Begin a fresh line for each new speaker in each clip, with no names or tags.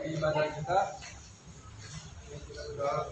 ibadah kita sudah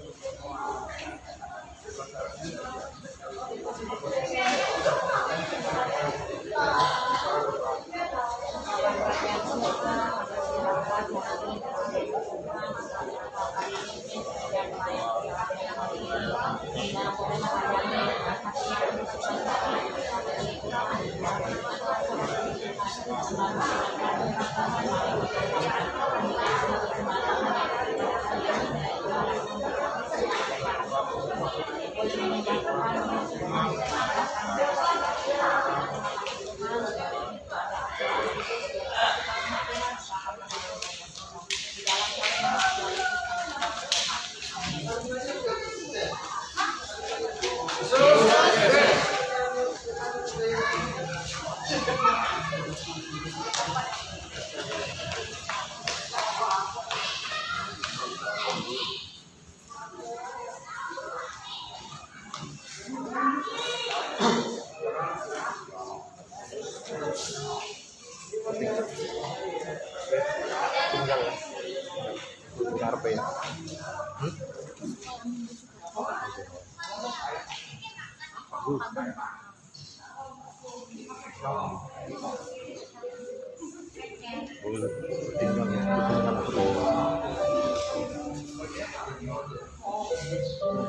Karpe ya.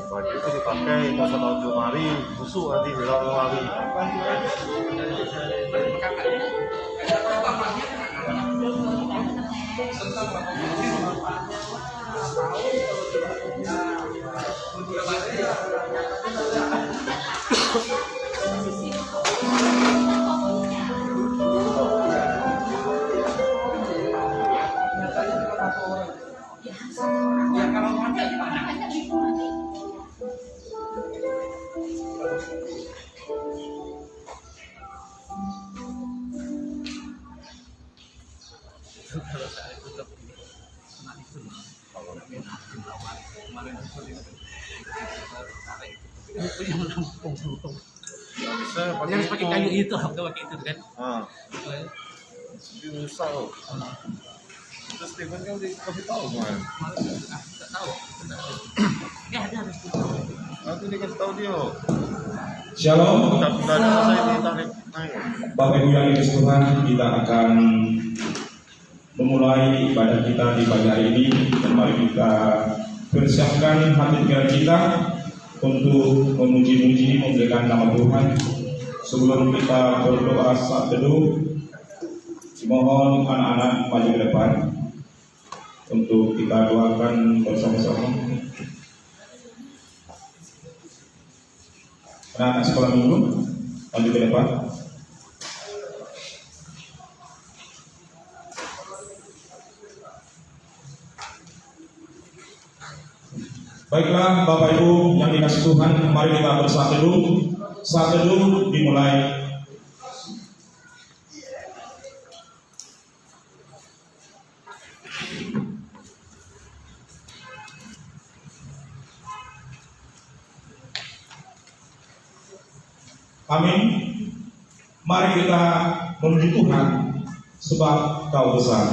Baju itu dipakai pas tahun Jumari, busuk nanti di Lemari.
Yang pakai kayu itu, nggak pakai itu kan?
Susah loh. Terus Steven kan dikasih tahu kemarin.
Nggak tahu. Ya ada harus tahu.
Nanti dikasih tahu dia.
Shalom,
Udah selesai ditarik naik.
Bapak Ibu yang dikasihi Tuhan, kita akan memulai ibadah kita di pagi hari ini, dan mari kita persiapkan hati pikiran kita untuk memuji-muji, memuliakan nama Tuhan. Sebelum kita berdoa saat teduh, mohon anak-anak maju ke depan untuk kita doakan bersama-sama. Anak-anak sekolah minggu maju ke depan. Baiklah Bapak Ibu yang dikasihi Tuhan, mari kita bersatu teduh. Saat teduh dimulai. Amin. Mari kita memuji Tuhan sebab Kau besar.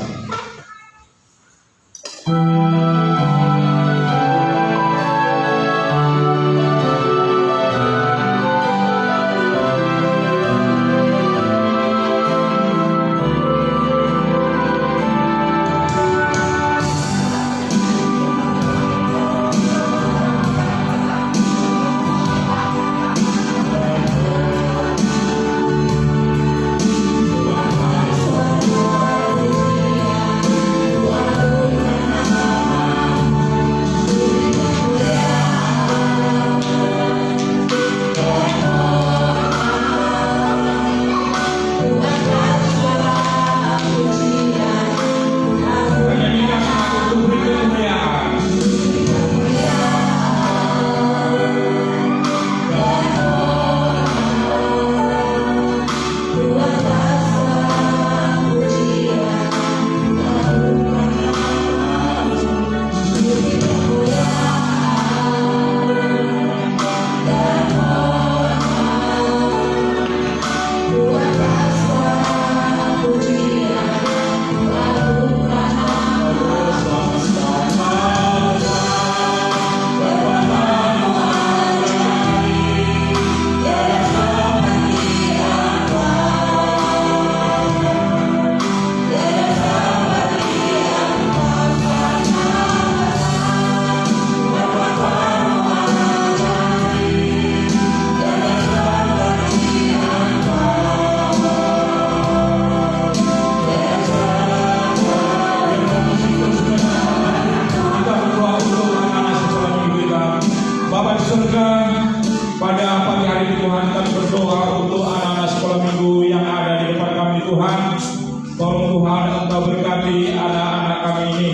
Engkau berkati anak-anak kami ini.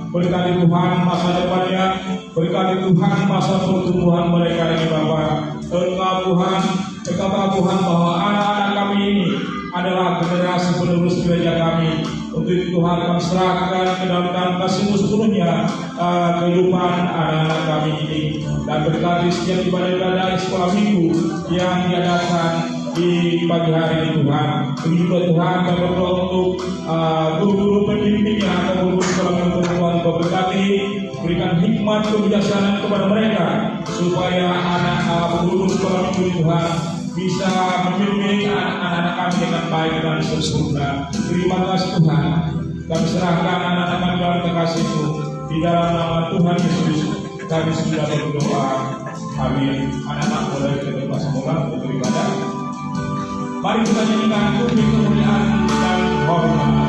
Berkati Tuhan masa depannya, berkati Tuhan masa pertumbuhan mereka ini Bapa. Engkau Tuhan, berkata Tuhan bahwa anak-anak kami ini adalah generasi penerus gereja kami. Untuk itu Tuhan kami serahkan ke dalam kasih-Mu sepenuhnya kehidupan anak-anak kami ini. Dan berkati setiap ibadah-ibadah sekolah minggu yang diadakan di pagi hari ini Tuhan. Begitu juga Tuhan kami berdoa untuk guru-guru pendidikannya atau guru sekolah minggu Tuhan Kau berkati, berikan hikmat kebijaksanaan kepada mereka supaya anak guru sekolah minggu Tuhan bisa membimbing anak-anak kami dengan baik dan sempurna. Terima kasih Tuhan. Kami serahkan anak-anak kami dalam kekasih-Mu. Di dalam nama Tuhan Yesus kami sudah berdoa. Amin. Anak-anak boleh kita semula untuk beribadah. Mari kita nyanyikan puji kemuliaan dan hormat.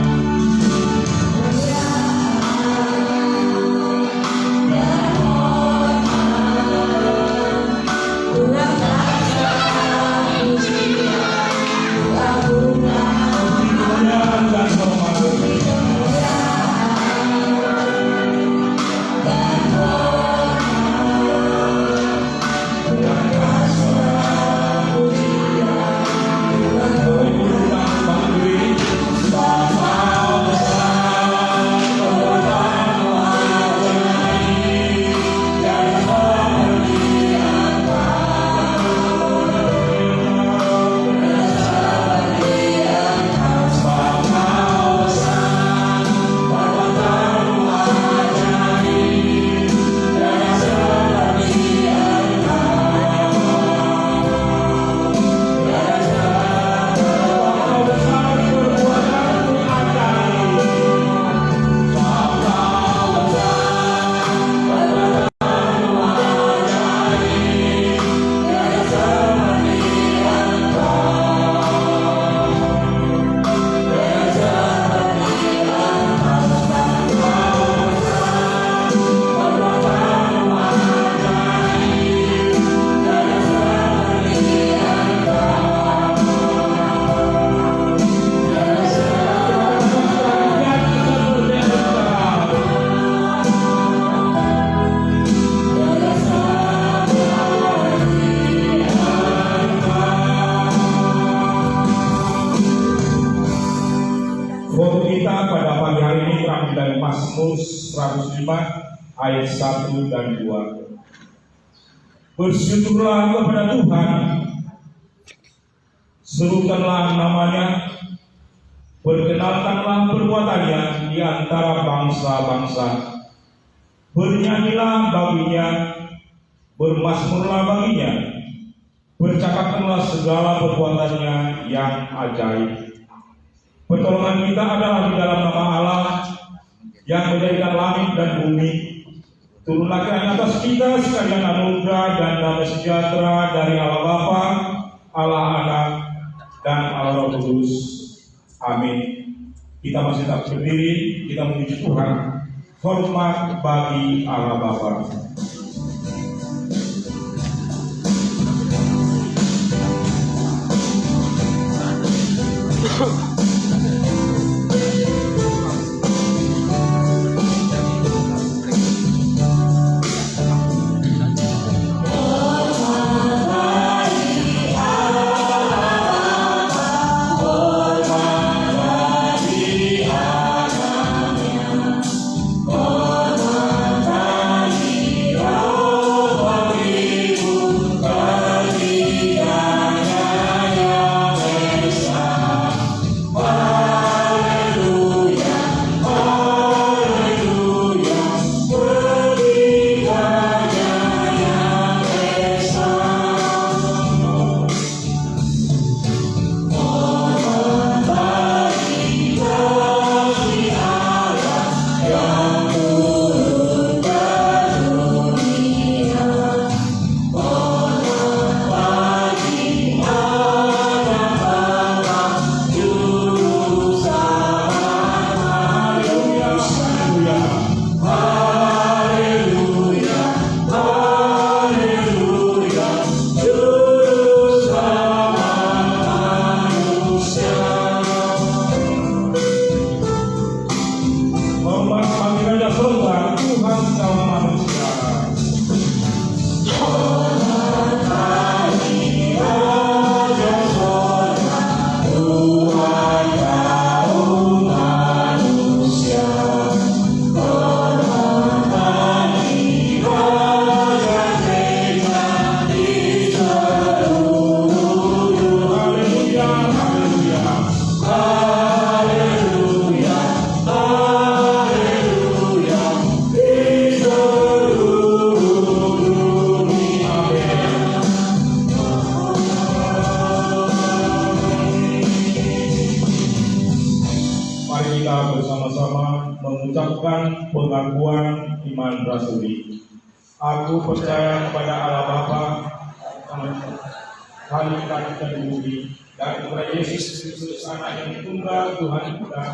Dari Mazmur 105 ayat 1 dan 2. Bersyukurlah kepada Tuhan, serukanlah namanya, perkenalkanlah perbuatannya di antara bangsa-bangsa. Bernyanyilah baginya, bermazmurlah baginya, bercakapkanlah segala perbuatannya yang ajaib. Pertolongan kita adalah di dalam nama Allah yang menjadikan langit dan bumi. Turunlah kiranya atas kita sekalian anugerah dan damai sejahtera dari Allah Bapa, Allah Anak, dan Allah Roh Kudus. Amin. Kita masih tak berdiri, kita memuji Tuhan. Hormat bagi Allah Bapa.
Oh
kita bersama-sama mengucapkan pengakuan iman rasuli. Aku percaya kepada Allah Bapa, Khalik dan bumi, dan kepada Yesus Kristus, Anak yang tunggal Tuhan kita,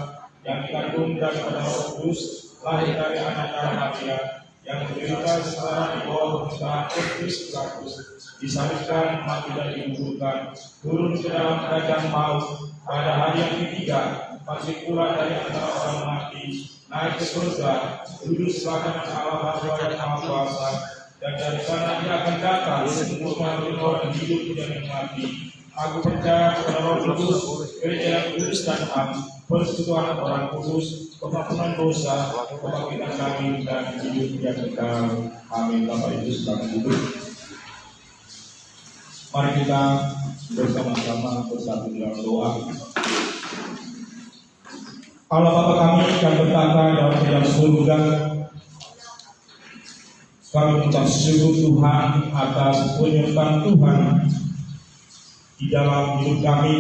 yang dikandung daripada Roh Kudus, lahir dari anak Maria, yang menderita secara di bawah pemerintahan Pontius Pilatus, disalibkan, mati dan dikuburkan, turun ke dalam kerajaan maut, pada hari yang ketiga bangkit pula dari antara orang mati, naik ke surga, duduk sebelah kanan Allah Bapa yang Maha Kuasa, dan dari sana Dia akan datang untuk mengambil orang hidup dan yang mati. Aku percaya kepada Roh Kudus, gereja yang kudus dan am, persekutuan orang kudus, pengampunan dosa, kebangkitan kami dan hidup yang kekal. Amin. Bapak Ibu sedang duduk. Mari kita bersama-sama bersatu dalam doa. Allah Bapa kami yang bertata dalam kerajaan surga, kami mengucap syukur Tuhan atas penyertaan Tuhan di dalam hidup kami,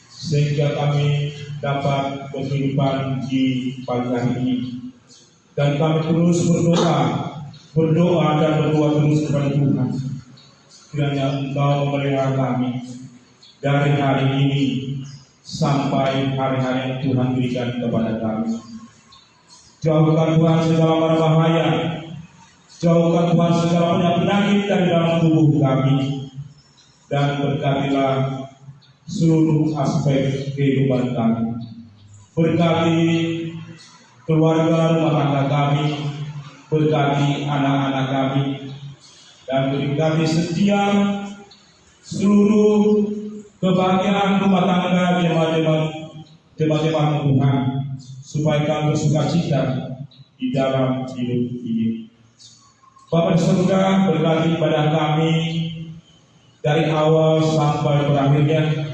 sehingga kami dapat berkehidupan di pagi hari ini. Dan kami terus berdoa dan berdoa terus kepada Tuhan, kiranya Engkau memelihara kami dari hari ini sampai hari-hari yang Tuhan berikan kepada kami. Jauhkan Tuhan segala mara bahaya, jauhkan Tuhan segala penyakit dari dalam tubuh kami, dan berkatilah seluruh aspek kehidupan kami. Berkati keluarga rumah tangga kami, berkati anak-anak kami, dan berkati setiap seluruh kebahagiaan rumah tangga jemaat-jemaat Tuhan, supaya kami bersukacita di dalam hidup ini. Bapa di surga, berkati pada kami dari awal sampai berakhirnya.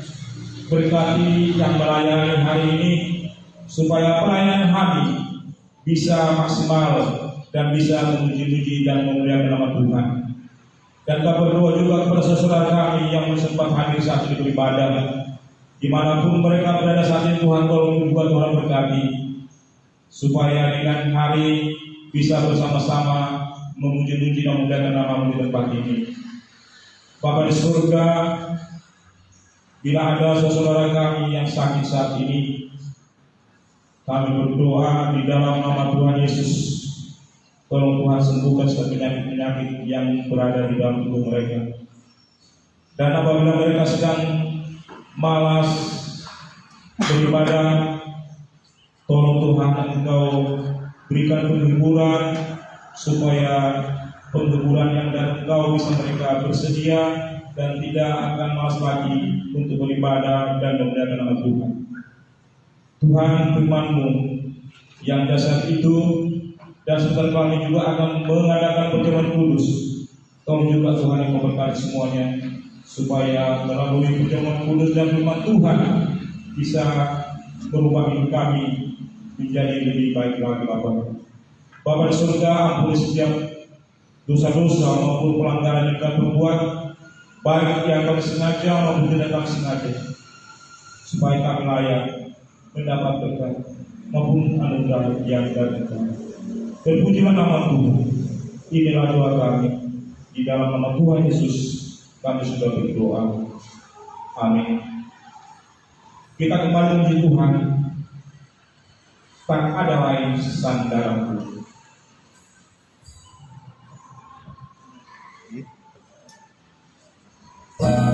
Berkati yang melayani hari ini, supaya pelayanan kami bisa maksimal dan bisa memuji-muji dan memuliakan nama Tuhan. Dan kami berdoa juga kepada saudara kami yang sempat hadir saat ini beribadah, dimanapun mereka berada saat ini. Tuhan tolong juga Tuhan berkati, supaya dengan hari bisa bersama-sama memuji-muji dan memuliakan nama-Mu di tempat ini. Bapa di surga, bila ada saudara kami yang sakit saat ini, kami berdoa di dalam nama Tuhan Yesus, tolong Tuhan sembuhkan segala penyakit-penyakit yang berada di dalam tubuh mereka. Dan apabila mereka sedang malas beribadah, tolong Tuhan Engkau berikan penghiburan, supaya penghiburan yang dari Engkau bisa mereka bersedia dan tidak akan malas lagi untuk beribadah dan memuliakan nama Tuhan. Tuhan, firman-Mu yang dasar itu, dan sebentar kami juga akan mengadakan perjamuan kudus. Tolong juga Tuhan yang memberkati semuanya, supaya melalui perjamuan kudus dan firman Tuhan bisa merubah hidup kami menjadi lebih baik lagi. Bapa di surga, ampuni setiap dosa-dosa maupun pelanggaran yang kami perbuat, baik yang kami sengaja maupun tidak kami sengaja, supaya kami layak mendapat berkat maupun anugerah yang dari Tuhan. Terpujilah nama Tuhan. Inilah doa kami. Di dalam nama Tuhan Yesus kami sudah berdoa. Amin. Kita kembali memuji Tuhan. Tak ada lain sandaranku. Yesus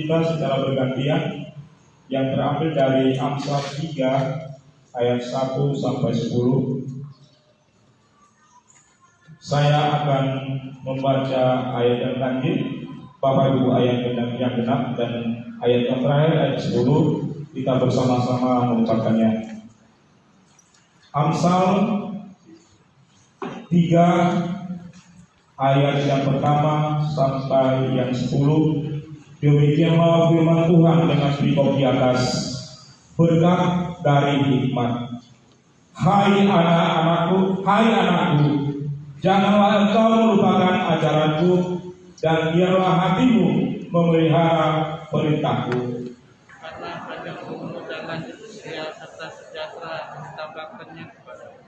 kita secara bergantian yang terambil dari Amsal 3 ayat 1 sampai 10. Saya akan membaca ayat yang lanjut, Bapak Ibu ayat yang genap, dan ayat yang terakhir ayat 10 kita bersama-sama mengucapkannya. Amsal 3 ayat yang pertama sampai yang 10. Demikianlah firman Tuhan dengan perikop di atas, berkat dari hikmat. Hai anakku, janganlah engkau melupakan ajaranku, dan biarlah hatimu memelihara perintahku.
Karena padaku mudah lanjut usia serta sejahtera ditambahkannya kepadamu.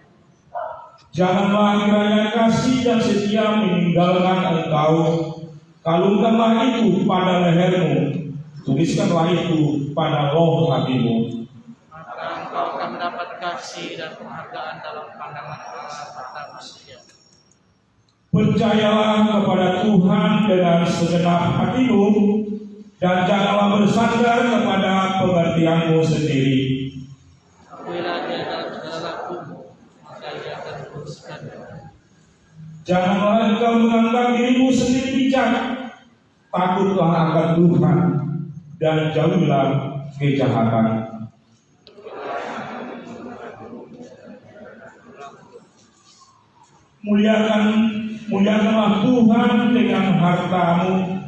Janganlah kiranya kasih dan setia meninggalkan engkau. Kalungkanlah itu pada lehermu, tuliskanlah itu pada roh hatimu.
Maka engkau akan mendapat kasih dan penghargaan dalam pandangan Allah serta manusia.
Percayalah kepada Tuhan dengan segenap hatimu, dan janganlah bersandar kepada pengertianmu sendiri.
Akuilah dia dalam segala lakumu, maka ia akan meluruskanmu.
Janganlah engkau menganggap dirimu sendiri bijak. Takutlah akan Tuhan, dan jauhilah kejahatan. Muliakanlah Tuhan dengan hartamu,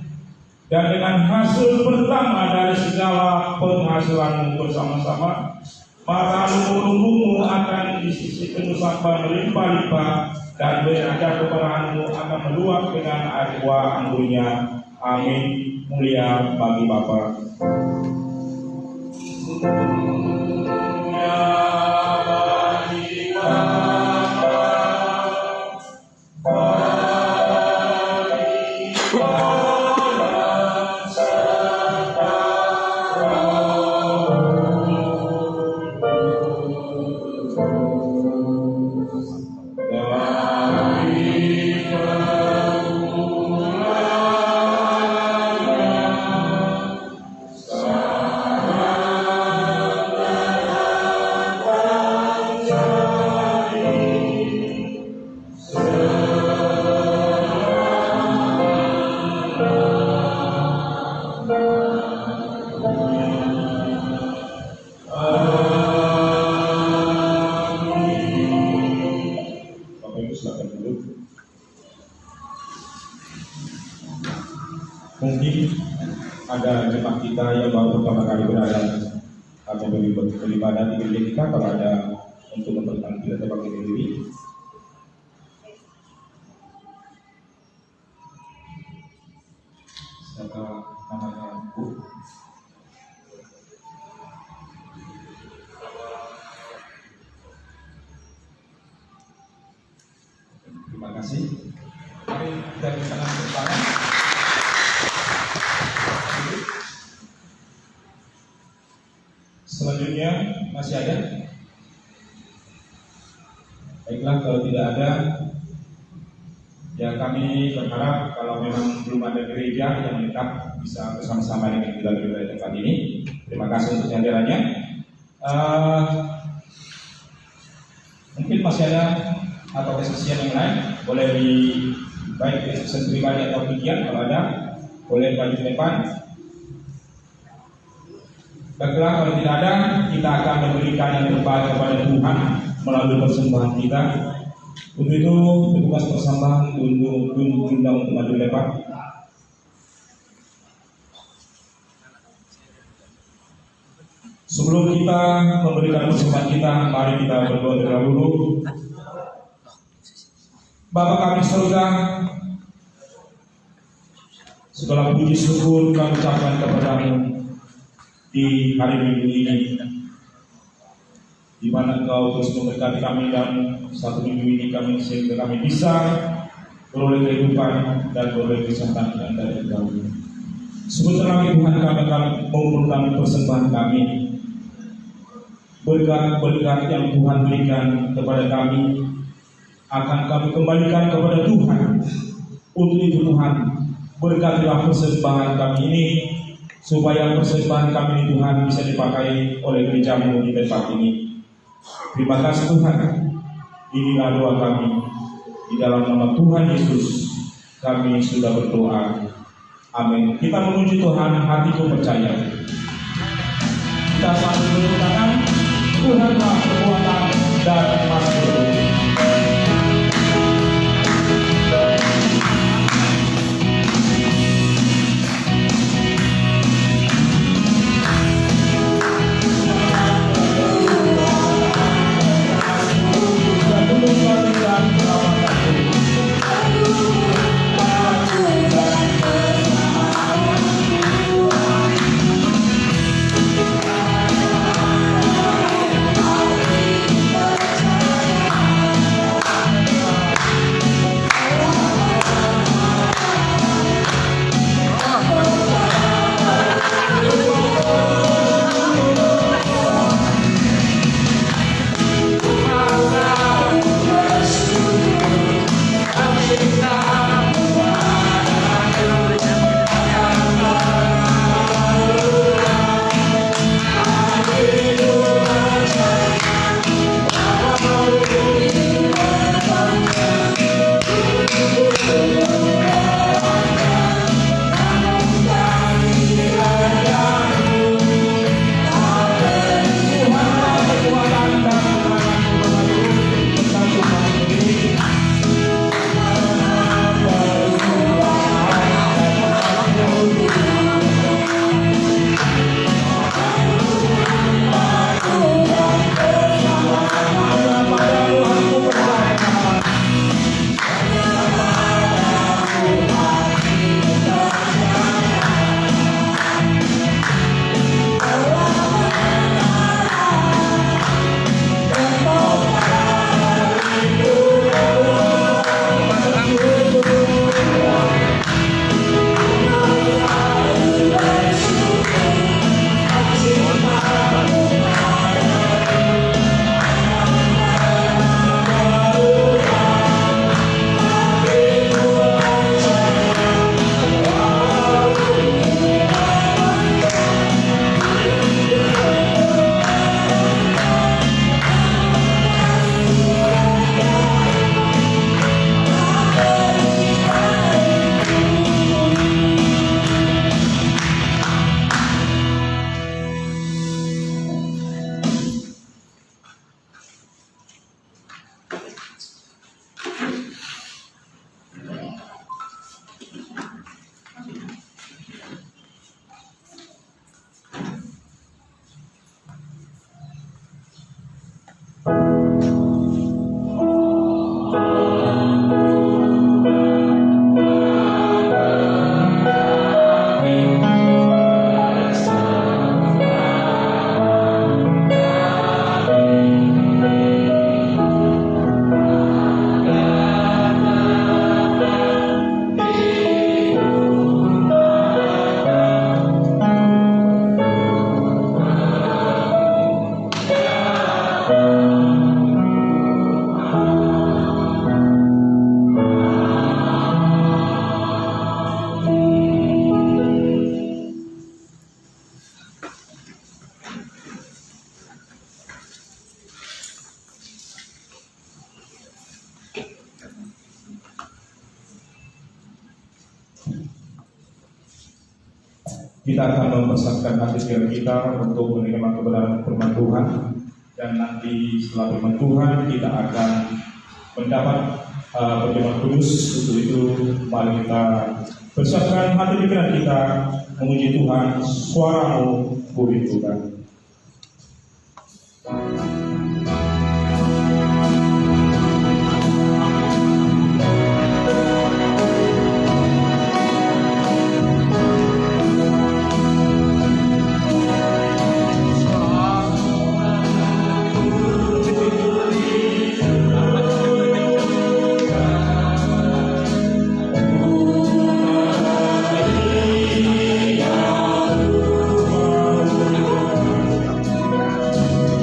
dan dengan hasil pertama dari segala penghasilanmu bersama-sama. Maka lumbung-lumbungmu akan di sisi penuh sampai melimpah-limpah, dan beraja keperahanmu akan meluap dengan air buah anggurnya. Amin. Mulia bagi Bapa. Mungkin ada jemaat kita yang baru pertama kali berada atau beribadah di gereja kita, kalau ada untuk memperkenalkan kita sebagai diri. Siapa namanya, Bu? Terima kasih. Mari kita bersama bersama. Selanjutnya masih ada? Baiklah, kalau tidak ada, ya kami berharap kalau memang belum ada gereja yang menetap bisa bersama-sama dengan kita di tempat ini. Terima kasih untuk kehadirannya. Mungkin masih ada atau kesaksian yang lain, boleh di baik kesaksian pribadi atau pikiran, kalau ada boleh bagi ke depan. Baiklah, kalau tidak ada, kita akan memberikan yang terbaik kepada Tuhan melalui persembahan kita. Untuk itu, petugas persembahan diundang untuk maju depan. Sebelum kita memberikan persembahan kita, mari kita berdoa terlebih dahulu. Bapa kami surga, segala puji syukur kami ucapkan kepadamu di hari Minggu ini, di mana Engkau terus memberkati kami, dan satu minggu ini kami sehingga kami bisa beroleh kehidupan dan beroleh kesehatan yang dari Engkau. Sebentar lagi Tuhan, kami akan mengumpulkan persembahan kami. Berkat-berkat yang Tuhan berikan kepada kami akan kami kembalikan kepada Tuhan. Untuk itu Tuhan, berkatilah persembahan kami ini, supaya persembahan kami ini Tuhan bisa dipakai oleh gereja-Mu di tempat ini. Terima kasih Tuhan. Inilah doa kami. Di dalam nama Tuhan Yesus kami sudah berdoa. Amin. Kita menuju Tuhan, hatiku percaya. Kita selalu berdoa. Tuhanlah kekuatan dan masjid. Kita akan mempersiapkan hati kita untuk menerima kebenaran firman Tuhan, dan nanti setelah firman Tuhan kita akan mendapat perjamuan kudus. Untuk itu mari kita persiapkan hati pikiran kita memuji Tuhan. Suaramu puji Tuhan.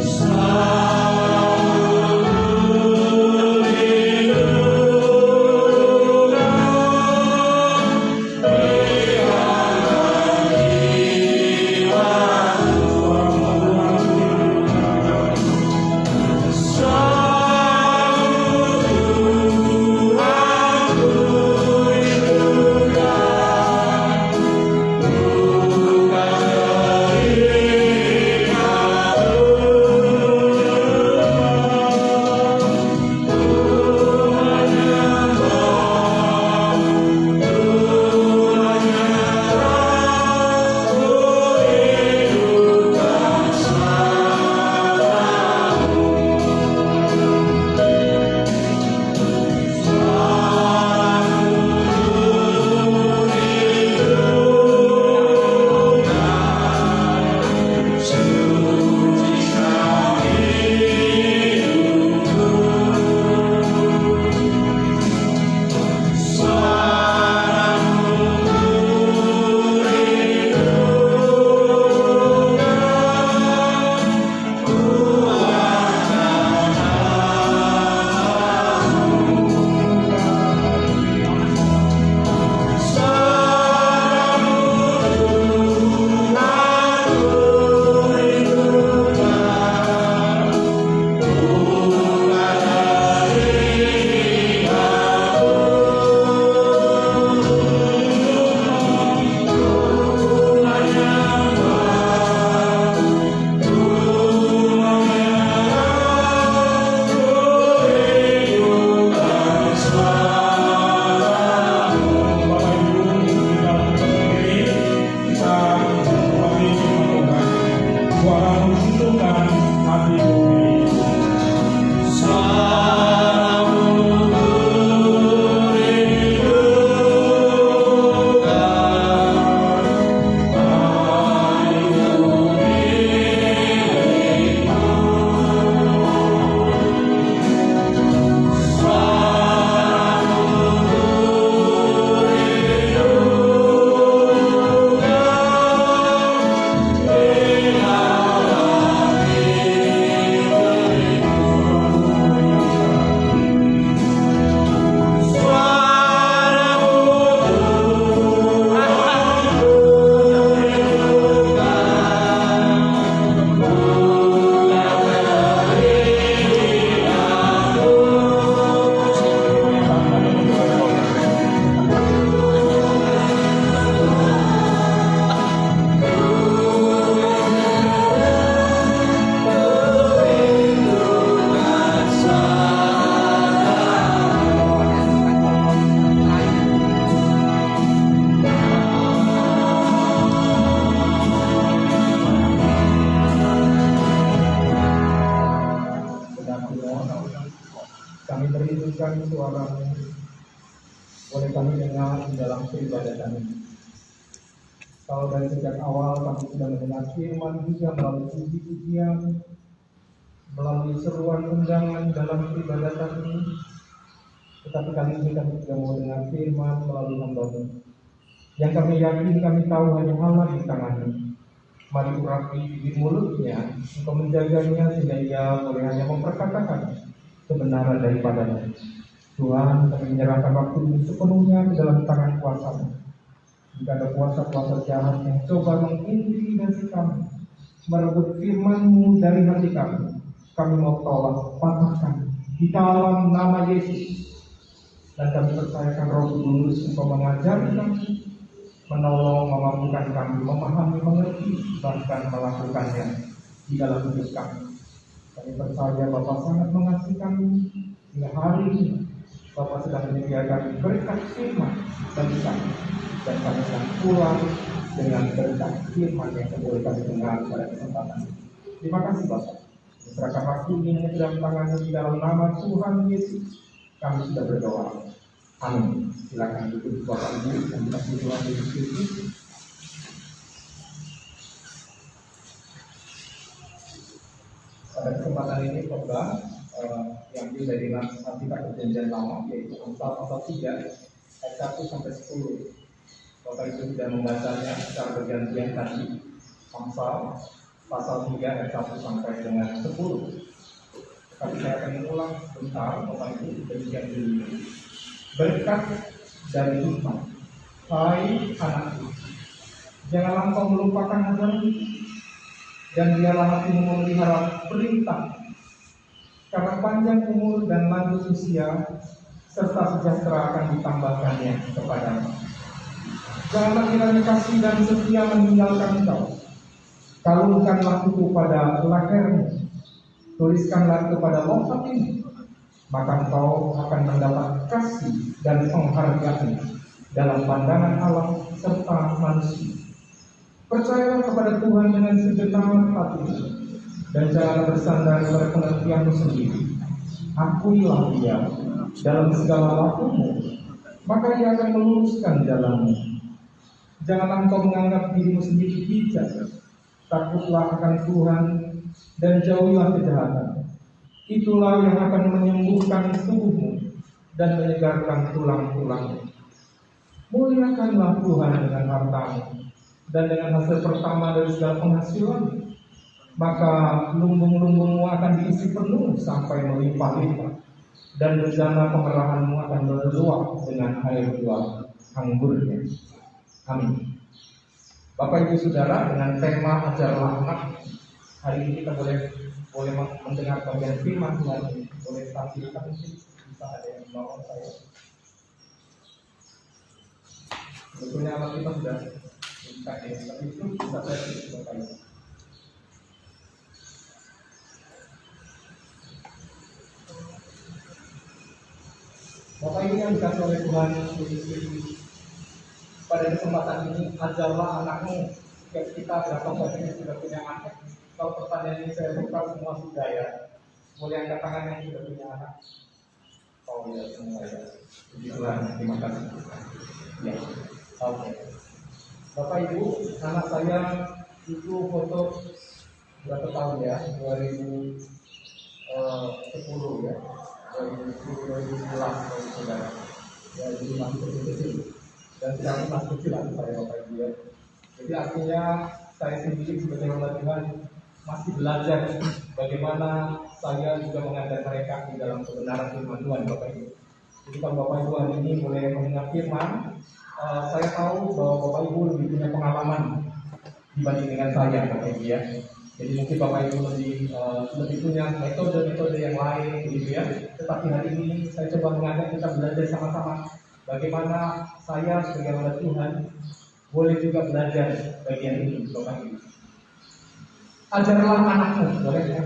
Selamat suara-Mu boleh kami dengar di dalam peribadatan ini. Kalau dari sejak awal kami sudah mendengar firman juga melalui puji-pujian, melalui seruan undangan dalam peribadatan ini, tetapi kali ini kami juga mau dengar firman melalui hamba-Mu yang kami yakin kami tahu hanya Allah di tangan-Mu. Mari urapi bibir mulutnya, Engkau menjaganya sehingga ia boleh hanya memperkatakan kebenaran daripada-Mu. Tuhan, kami menyerahkan waktu ini sepenuhnya ke dalam tangan kuasa-Mu. Jika ada kuasa-kuasa jahat yang coba mengintimidasi kami, merebut firman-Mu dari hati kami mau tolak, patahkan di dalam nama Yesus. Dan kami percayakan Roh Kudus Engkau mengajari kami, menolong, memampukan kami, memahami, mengerti, bahkan melakukannya di dalam hidup kami. Kami percaya Bapa sangat mengasihi kami, hingga hari ini Bapa sedang menyediakan berkat firman bagi kami, dan kami sedang pulang dengan berkat firman yang boleh kami dengar pada kesempatan ini. Terima kasih Bapa. Serahkan waktu ini ke dalam tangan-Mu di dalam nama Tuhan Yesus. Kami sudah berdoa. Amin. Silakan duduk Bapak Ibu dan kasih Tuhan Yesus Kristus. Pada kesempatan ini khotbah yang dari Alkitab Perjanjian Lama, yaitu Amsal pasal 3 ayat 1 sampai 10. Bapak Ibu sudah membacanya secara bergantian tadi. Amsal pasal 3 ayat 1 sampai dengan 10. Tapi saya akan mengulang sebentar, Bapak Ibu, demikian dulu. Berkat dari hikmat, hai anakku, janganlah engkau melupakan ajaran, dan biarlah hatimu memelihara perintah, karena panjang umur dan lanjut usia serta sejahtera akan ditambahkannya kepadamu. Janganlah kiranya kasih dan setia meninggalkan engkau. Kalungkanlah itu pada lehermu, tuliskanlah kepada loh hatimu, maka engkau akan mendapat kasih dan penghargaan dalam pandangan Allah serta manusia. Percayalah kepada Tuhan dengan segenap hatimu, dan janganlah bersandar pada pengertianmu sendiri. Akuilah Dia dalam segala lakumu, maka Ia akan meluruskan jalanmu. Janganlah engkau menganggap dirimu sendiri bijak. Takutlah akan Tuhan dan jauhilah kejahatan. Itulah yang akan menyembuhkan tubuhmu dan menyegarkan tulang-tulangmu. Muliakanlah Tuhan dengan hartamu dan dengan hasil pertama dari segala penghasilan, maka lumbung-lumbungmu akan diisi penuh sampai melimpah-limpah, dan bejana pemerahanmu akan meluap dengan air buah anggurnya. Amin. Bapak Ibu Saudara, dengan tema ajarlah anak, hari ini kita boleh mendengar bagian firman Tuhan ini. Boleh tampilkan mungkin, bisa ada yang membawa saya. Sebetulnya alat kita sudah buka ya, tapi itu bisa saya tulis Bapak Ibu. Bapak Ibu yang dikasih oleh Tuhan Yesus, pada kesempatan ini ajarlah anakmu. Kita berapa banyak yang sudah punya anak? Kalau pertanyaan ini saya buka semua sudah ya. Boleh angkat tangan yang sudah punya anak? Oh ya, semua ya. Puji Tuhan, terima kasih. Ya, oke. Bapak Ibu, anak saya itu foto berapa tahun ya? 2010 ya. 2011 saudara. Ya, jadi masih kecil-kecil. Dan sekarang masih kecil saya Bapak Ibu ya. Jadi artinya saya sendiri sebagai hamba Tuhan masih belajar bagaimana saya juga mengajak mereka di dalam kebenaran firman Tuhan Bapak Ibu. Jadi kalau Bapak Ibu hari ini boleh mendengar firman, saya tahu bahwa Bapak Ibu lebih punya pengalaman dibanding dengan saya Bapak Ibu ya. Jadi mungkin Bapak Ibu lebih punya metode-metode yang lain gitu ya. Tetapi hari ini saya coba mengajak kita belajar sama-sama bagaimana saya sebagai hamba Tuhan boleh juga belajar bagian ini Bapak Ibu. Ajarlah anakmu, boleh ya?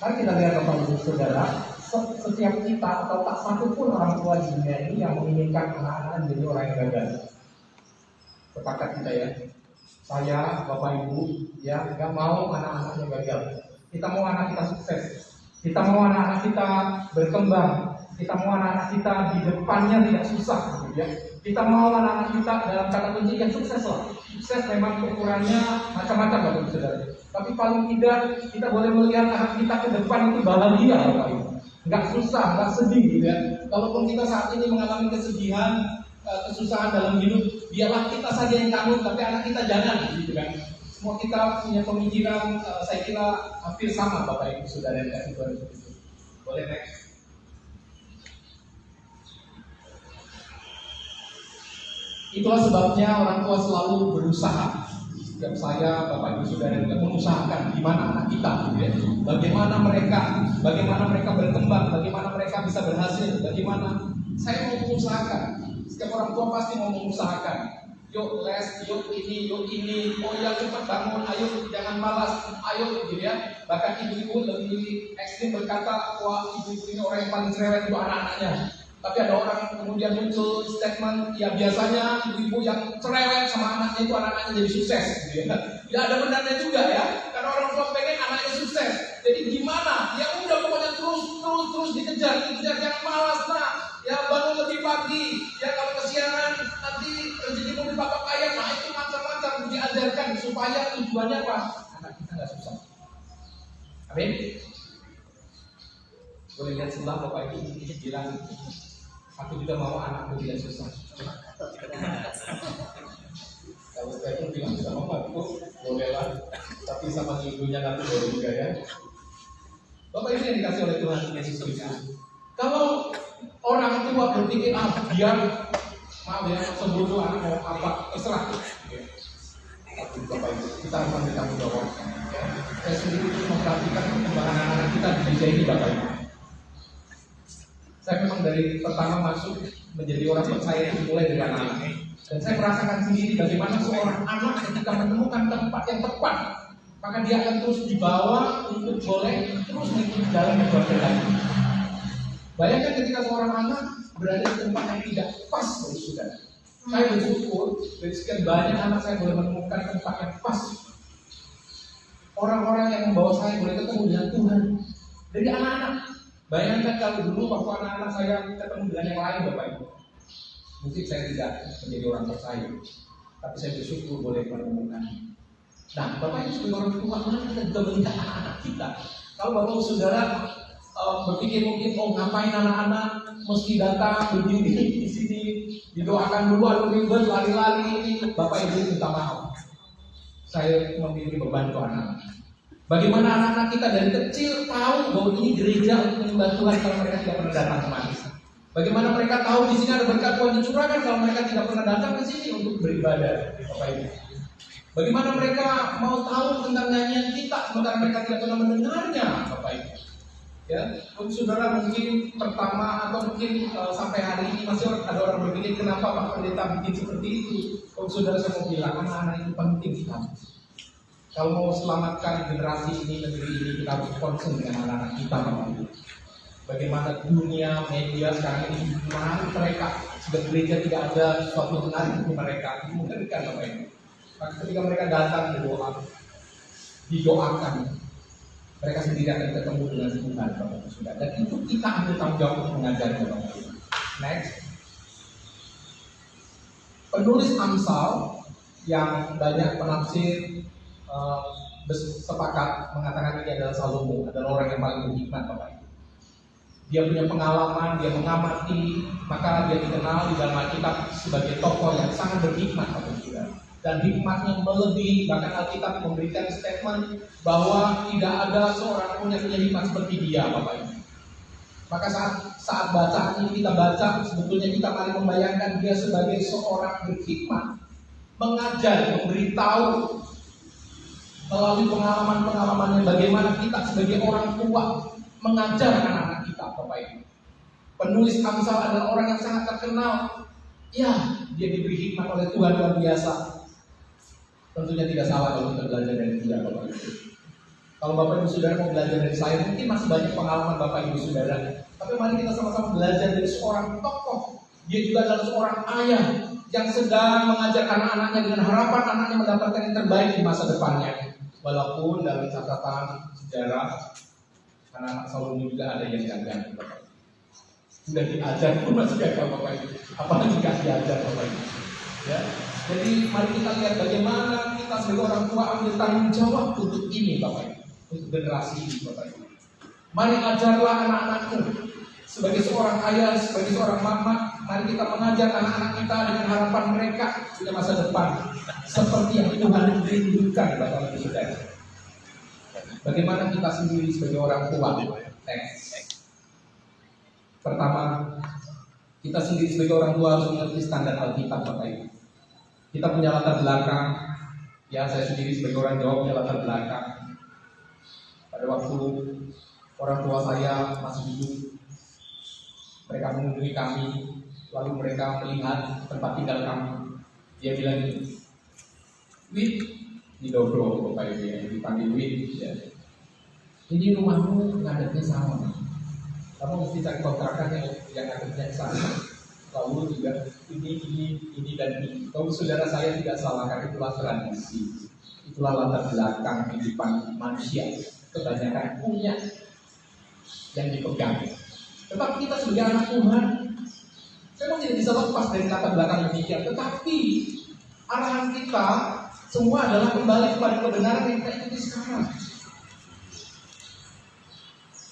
Mari kita lihat Bapak Ibu Saudara, setiap kita atau tak satu pun orang tua di dunia ini yang menginginkan anak-anak menjadi orang yang gagal. Sepakat kita ya. Saya, Bapak Ibu, ya nggak mau anak-anaknya gagal. Kita mau anak kita sukses. Kita mau anak-anak kita berkembang Kita mau anak-anak kita di depannya tidak susah, gitu ya. Kita mau anak-anak kita dalam kata kunci yang sukses lah. Sukses memang ukurannya macam-macam Bapak Ibu Saudara. Tapi paling tidak kita boleh melihat anak kita ke depan itu bahagia Bapak Ibu. Nggak susah, nggak sedih gitu ya. Kalaupun kita saat ini mengalami kesedihan, kesusahan dalam hidup, biarlah kita saja yang tanggung, tapi anak kita jangan, gitu kan. Semua kita punya pemikiran, saya kira hampir sama Bapak Ibu Saudara yang kasih Tuhan itu. Boleh next. Itulah sebabnya orang tua selalu berusaha. Setiap saya, Bapak Ibu Saudara juga mengusahakan gimana anak kita, gitu ya. Bagaimana mereka berkembang, bagaimana mereka bisa berhasil, bagaimana saya mau mengusahakan. Setiap orang tua pasti mau mengusahakan. Yuk les, yuk ini, oh ya cepat bangun, ayo jangan malas, ayo gitu ya. Bahkan ibu-ibu lebih ekstrim berkata, wah ibu-ibu ini orang yang paling cerewet itu anak-anaknya. Tapi ada orang yang kemudian muncul statement, ya biasanya ibu-ibu yang cerewet sama anaknya itu anak-anaknya jadi sukses gitu ya. Ya ada benarnya juga ya, karena orang tua pengen anaknya sukses. Jadi gimana? Ya udah pokoknya terus dikejar, jangan malas nah. Ya bangun lebih pagi, ya kalau kesiangan nanti rezekimu dipakai kaya, nah itu macam-macam diajarkan supaya tujuannya apa? Anak kita nggak susah. Amin. Boleh lihat sebelah Bapak Ibu bilang, aku juga mau anakku tidak susah. Kalau saya pun bilang sama aku, bolehlah, tapi sama ibunya nanti boleh juga ya. Bapak Ibu yang dikasih oleh Tuhan Yesus Kristus. Kalau orang tua berpikir biar maaf ya sembunyi anak mau apa terserah. Tapi Bapak Ibu kita harus ambil tanggung jawab. Saya sendiri memperhatikan perkembangan anak-anak kita di gereja ini Bapak Ibu. Saya memang dari pertama masuk menjadi orang percaya itu mulai dari anak-anak. Dan saya merasakan sendiri bagaimana seorang anak ketika menemukan tempat yang tepat, maka dia akan terus dibawa untuk boleh terus mengikuti jalan yang berbeda. Bayangkan ketika seorang anak berada di tempat yang tidak pas bagi saudara. Saya bersyukur dari sekian banyak anak saya boleh menemukan tempat yang pas. Orang-orang yang membawa saya boleh ketemu dengan Tuhan dari anak-anak. Bayangkan kalau dulu waktu anak-anak saya ketemu dengan yang lain Bapak Ibu. Mungkin saya tidak menjadi orang percaya, tapi saya bersyukur boleh menemukan. Nah, Bapak Ibu sebagai orang tua, kita juga melihat anak-anak kita. Kalau Bapak Ibu Saudara berpikir mungkin, ngapain anak-anak mesti datang berdiri di sini, didoakan dulu, atau ribet lari-lari ini. Bapak Ibu minta maaf, saya memiliki beban ke anak. Bagaimana anak-anak kita dari kecil tahu bahwa ini gereja untuk menyembah Tuhan kalau mereka tidak pernah datang kemari? Bagaimana mereka tahu di sini ada berkat Tuhan dicurahkan kalau mereka tidak pernah datang ke sini untuk beribadah, Bapak Ibu? Bagaimana mereka mau tahu tentang nyanyian kita sementara mereka tidak pernah mendengarnya, Bapak Ibu? Ya, untuk saudara mungkin pertama atau mungkin sampai hari ini masih ada orang berpikir kenapa Pak Pendeta bikin seperti itu. Untuk saudara saya mau bilang anak-anak itu penting sekali. Kalau mau selamatkan generasi ini, negeri ini, kita harus concern dengan anak-anak kita, Bapak Ibu. Bagaimana dunia media sekarang ini menarik mereka. Sebagai gereja tidak ada suatu menarik untuk mereka. Itu mengerikan Bapak Ibu. Maka ketika mereka datang berdoa, didoakan, mereka sendiri akan ketemu dengan Tuhan, Bapak Ibu Saudara. Dan itu kita ambil tanggung jawab untuk mengajarnya, Bapak Ibu. Next. Penulis Amsal yang banyak penafsir sepakat mengatakan ini adalah Salomo, adalah orang yang paling berhikmat, Bapak Ibu. Dia punya pengalaman, dia mengamati, maka dia dikenal di dalam Alkitab sebagai tokoh yang sangat berhikmat, Bapak Ibu. Dan hikmatnya melebihi, bahkan Alkitab memberikan statement bahwa tidak ada seorang pun yang punya hikmat seperti dia, Bapak Ibu. Maka saat bacaan ini kita baca, sebetulnya kita mari membayangkan dia sebagai seorang berhikmat, mengajar, memberitahu melalui pengalaman-pengalamannya bagaimana kita sebagai orang tua mengajar anak-anak kita, Bapak Ibu. Penulis Amsal adalah orang yang sangat terkenal. Ya, dia diberi hikmat oleh Tuhan luar biasa. Tentunya tidak salah kalau kita belajar dari dia, Bapak Ibu. Kalau Bapak Ibu Saudara mau belajar dari saya, mungkin masih banyak pengalaman Bapak Ibu Saudara. Tapi mari kita sama-sama belajar dari seorang tokoh. Dia juga adalah seorang ayah yang sedang mengajar anak-anaknya dengan harapan anaknya mendapatkan yang terbaik di masa depannya. Walaupun dalam catatan sejarah anak-anak Salomo juga ada yang gagal. Sudah diajar pun masih gagal Bapak Ibu. Apalagi nggak diajar Bapak Ibu. Ya. Jadi mari kita lihat bagaimana kita sebagai orang tua ambil tanggung jawab untuk ini Bapak Ibu, untuk generasi ini Bapak Ibu. Mari ajarlah anak-anakmu sebagai seorang ayah, sebagai seorang mama. Mari kita mengajar anak-anak kita dengan harapan mereka punya masa depan seperti yang Tuhan rindukan Bapak Ibu Saudara. Bagaimana kita sendiri sebagai orang tua? Pertama, kita sendiri sebagai orang tua harus mengerti standar Alkitab Bapak Ibu. Kita punya latar belakang, ya saya sendiri sebagai orang Jawa punya latar belakang. Pada waktu orang tua saya masih hidup, mereka mengunjungi kami, lalu mereka melihat tempat tinggal kami. Dia bilang gini, Wit, di Dobro Bapak Ibu ya, dipanggil Wit ya. Ini rumahmu ngadepnya sama. Kamu mesti cari kontrakan yang ngadepnya sama. Lalu juga ini dan ini. Kalau saudara saya tidak salah, karena itulah tradisi, itulah latar belakang kehidupan manusia. Kebanyakan punya yang dipegang. Tetapi kita sebagai anak Tuhan, memang tidak bisa lepas dari latar belakang demikian. Tetapi arahan kita semua adalah kembali kepada kebenaran yang kita ikuti sekarang.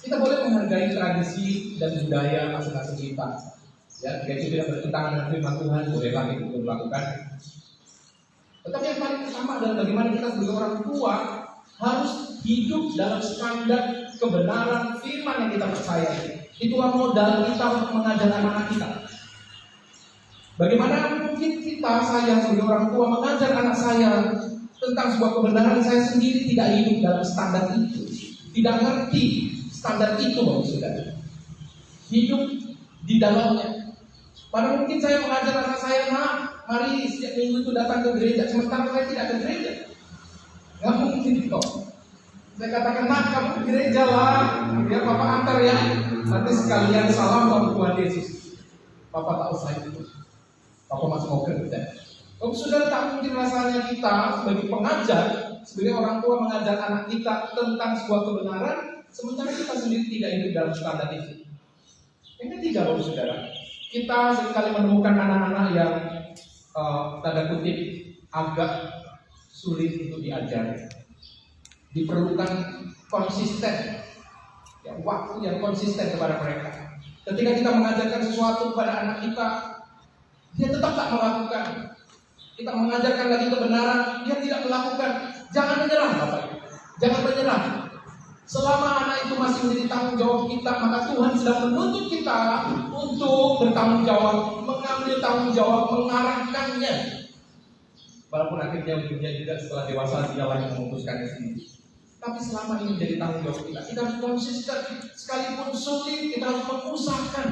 Kita boleh menghargai tradisi dan budaya masing-masing kita. Ya, jika itu tidak bertentangan dengan firman Tuhan, bolehlah kita melakukan. Tetapi yang paling utama adalah bagaimana kita sebagai orang tua harus hidup dalam standar kebenaran firman yang kita percayai. Itulah modal kita untuk mengajar anak-anak kita. Bagaimana mungkin saya sebagai orang tua mengajar anak saya tentang sebuah kebenaran, saya sendiri tidak hidup dalam standar itu, tidak ngerti standar itu Bapak Saudara. Hidup di dalamnya. Pada mungkin saya mengajar anak saya, nak, mari setiap minggu itu datang ke gereja. Sementara saya tidak ke gereja. Nggak mungkin kok. Saya katakan, nak, kamu ke gereja lah. Ya, Papa antar ya. Nanti sekalian salam sama Tuhan Yesus. Papa tak usah itu. Papa masih mau kerja. Kalau sudah tak mungkin rasanya kita sebagai pengajar, sebagai orang tua mengajar anak kita tentang sebuah kebenaran, sementara kita sendiri tidak hidup dalam standar itu. Yang ketiga, Bapak Saudara, kita seringkali menemukan anak-anak yang tanda kutip agak sulit untuk diajar. Diperlukan konsisten, ya, waktu yang konsisten kepada mereka. Ketika kita mengajarkan sesuatu kepada anak kita, dia tetap tak melakukan. Kita mengajarkan lagi kebenaran, dia tidak melakukan. Jangan menyerah, Bapak Ibu. Jangan menyerah. Selama anak itu masih menjadi tanggung jawab kita, maka Tuhan sedang menuntut kita untuk bertanggung jawab, mengambil tanggung jawab, mengarahkannya. Walaupun akhirnya ujungnya juga setelah dewasa dia lagi memutuskannya sendiri. Tapi selama ini menjadi tanggung jawab kita harus konsisten. Sekalipun sulit, kita harus mengusahakan.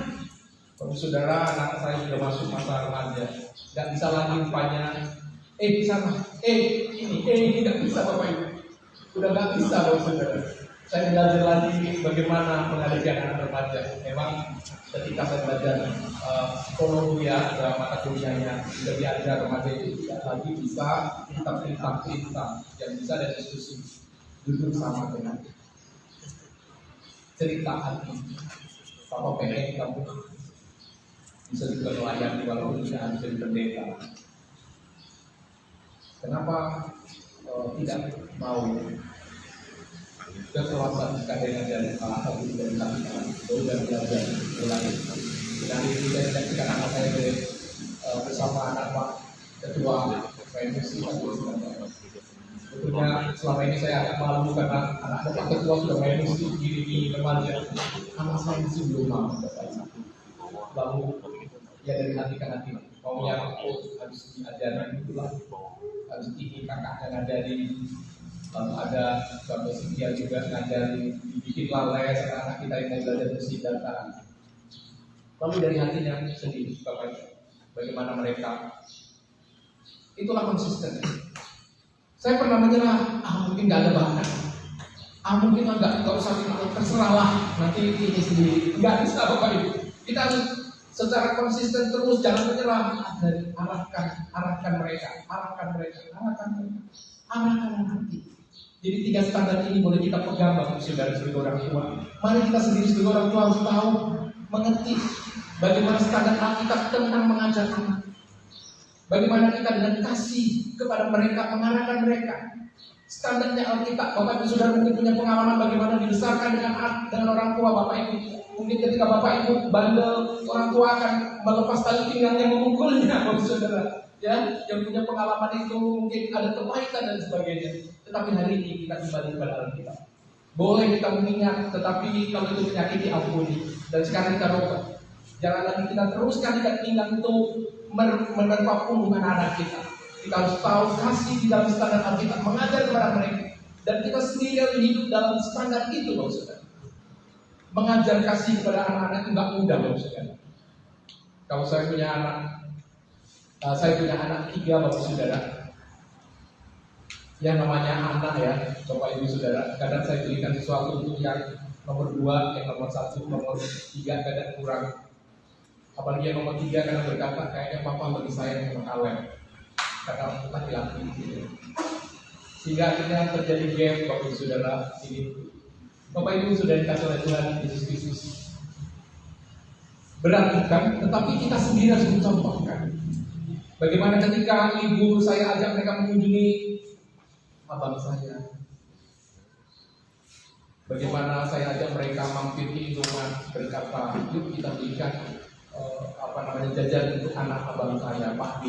Kalau saudara, anak saya sudah masuk masa remaja, nggak bisa lagi rupanya, di sana, ini nggak bisa Bapak Ibu. Udah nggak bisa Bapak Saudara. Saya belajar lagi bagaimana menghadapi anak remaja. Memang ketika saya belajar psikologi ya, dalam mata kuliahnya sudah diajar remaja itu tidak lagi bisa kita perintah yang bisa dan diskusi duduk sama dengan cerita hati. Papa pengen kamu bisa juga melayani walaupun tidak bisa pendeta. Kenapa tidak mau keselamatan kadang dari salah satu dari kami baru dan belajar mulai dari ini saya menyaksikan anak saya bersama anak Pak Ketua PMSI sebetulnya selama ini saya agak malu karena anak Pak Ketua sudah PMSI di remaja, anak saya masih belum mau lalu ya dari hati ke hati maunya aku harus diajarin itulah harus ini kakaknya ngajarin. Lalu ada Bapak Sintia juga ngajari, dibikinlah les anak kita yang mau belajar musik dan tarang. Lalu dari hatinya sendiri, Bapak, bagaimana mereka? Itulah konsisten. Saya pernah menyerah, mungkin nggak ada bahan, mungkin nggak usah terserahlah, nanti ini sendiri. Nggak bisa Bapak Ibu. Kita harus secara konsisten terus, jangan menyerah. Arahkan mereka. Arahkan hati. Jadi 3 standar ini boleh kita pegang Bapak Saudara sebagai orang tua. Mari kita sendiri sebagai orang tua harus tahu mengerti bagaimana standar Alkitab tentang mengajar anak. Bagaimana kita dengan kasih kepada mereka, mengarahkan mereka. Standarnya Alkitab, Bapak Ibu Saudara mungkin punya pengalaman bagaimana dibesarkan dengan orang tua Bapak Ibu. Mungkin ketika Bapak Ibu bandel, orang tua akan melepas tali pinggangnya, memukulnya, Bapak Saudara. Ya, yang punya pengalaman itu mungkin ada kepahitan dan sebagainya. Tetapi hari ini kita kembali kepada Alkitab. Boleh kita mengingat, tetapi kalau itu menyakiti, ampuni. Dan sekarang kita robat. Jangan lagi kita teruskan ikat pinggang itu menerpa punggung anak kita. Kita harus tahu kasih di dalam standar Alkitab, mengajar kepada mereka. Dan kita sendiri harus hidup dalam standar itu, Bapak Saudara. Mengajar kasih kepada anak-anak itu nggak mudah, Bapak Saudara. Kalau saya punya anak 3, Bapak Saudara. Yang namanya anak ya, Bapak Ibu Saudara. Kadang saya berikan sesuatu untuk yang nomor 2, yang nomor 1, nomor 3 kadang kurang. Apalagi yang nomor 3 kadang berkata, kayaknya papa lebih sayang sama kalian. Karena laki-laki gitu. Sehingga akhirnya terjadi gap, Bapak Ibu Saudara. Ini Bapak Ibu sudah dikasih oleh Tuhan Yesus Kristus. Berat bukan? Tetapi kita sendiri harus mencontohkan. Bagaimana ketika ibu saya ajak mereka mengunjungi abang saya. Bagaimana saya ajak mereka mampir di Indomaret, berkata, yuk kita berikan jajan untuk anak abang saya, Pak B.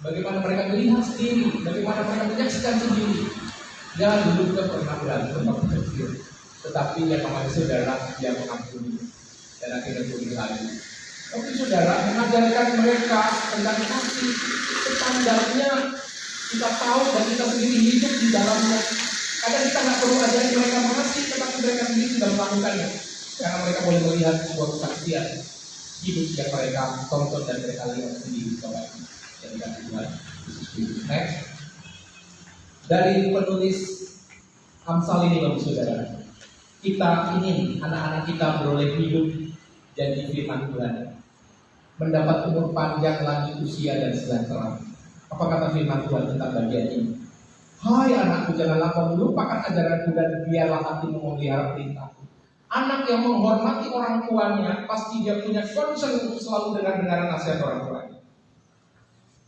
Bagaimana mereka melihat sendiri, bagaimana mereka menyaksikan sendiri. Ya dulu kita pernah berantem waktu kecil, tetapi yang namanya saudara dia mengampuni dan akhirnya pulih lagi. Tapi saudara mengajarkan mereka tentang kasih, standarnya kita tahu dan kita sendiri hidup di dalamnya. Kadang kita nggak perlu ajarin mereka mengasihi, tetapi mereka sendiri sudah melakukannya. Karena mereka boleh melihat sebuah kesaksian hidup yang mereka tonton dan mereka lihat sendiri. Next, dari penulis Amsal ini, Bapak Saudara, kita ingin anak-anak kita beroleh hidup janji firman Tuhan, mendapat umur panjang, lanjut usia dan sejahtera. Apa kata firman Tuhan tentang bagian ini? Hai anakku, janganlah kau melupakan ajaranku dan biarlah hatimu memelihara perintahku. Anak yang menghormati orang tuanya pasti dia punya concern untuk selalu dengar nasihat orang tuanya.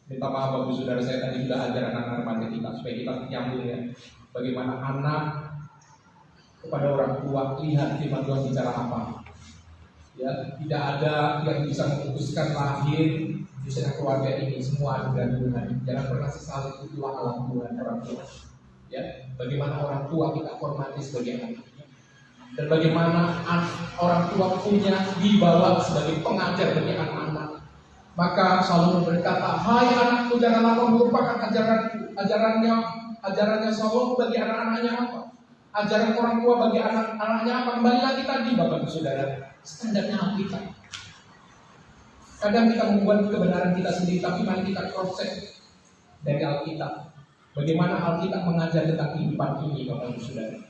Minta maaf Bapak Saudara, saya tadi sudah ajar anak-anak remaja kita supaya kita nyambung ya. Bagaimana anak kepada orang tua lihat firman Tuhan bicara apa. Ya, tidak ada yang bisa memutuskan lahir di tengah keluarga ini, semua anugerah Tuhan. Jangan pernah sesali, itulah alam Tuhan orang tua. Ya, bagaimana orang tua kita hormati sebagai anak. Dan bagaimana orang tua punya dibawa sebagai pengajar bagi anak-anak. Maka selalu berkata, hai anakku, janganlah kau melupakan ajaranku. Ajarannya selalu bagi anak-anaknya apa? Ajaran orang tua bagi anak-anaknya apa? Kembali lagi tadi Bapak Saudara, standarnya Alkitab. Kadang kita membuat kebenaran kita sendiri, tapi mari kita cross check dari Alkitab. Bagaimana Alkitab mengajar tentang kehidupan ini, Bapak Saudara?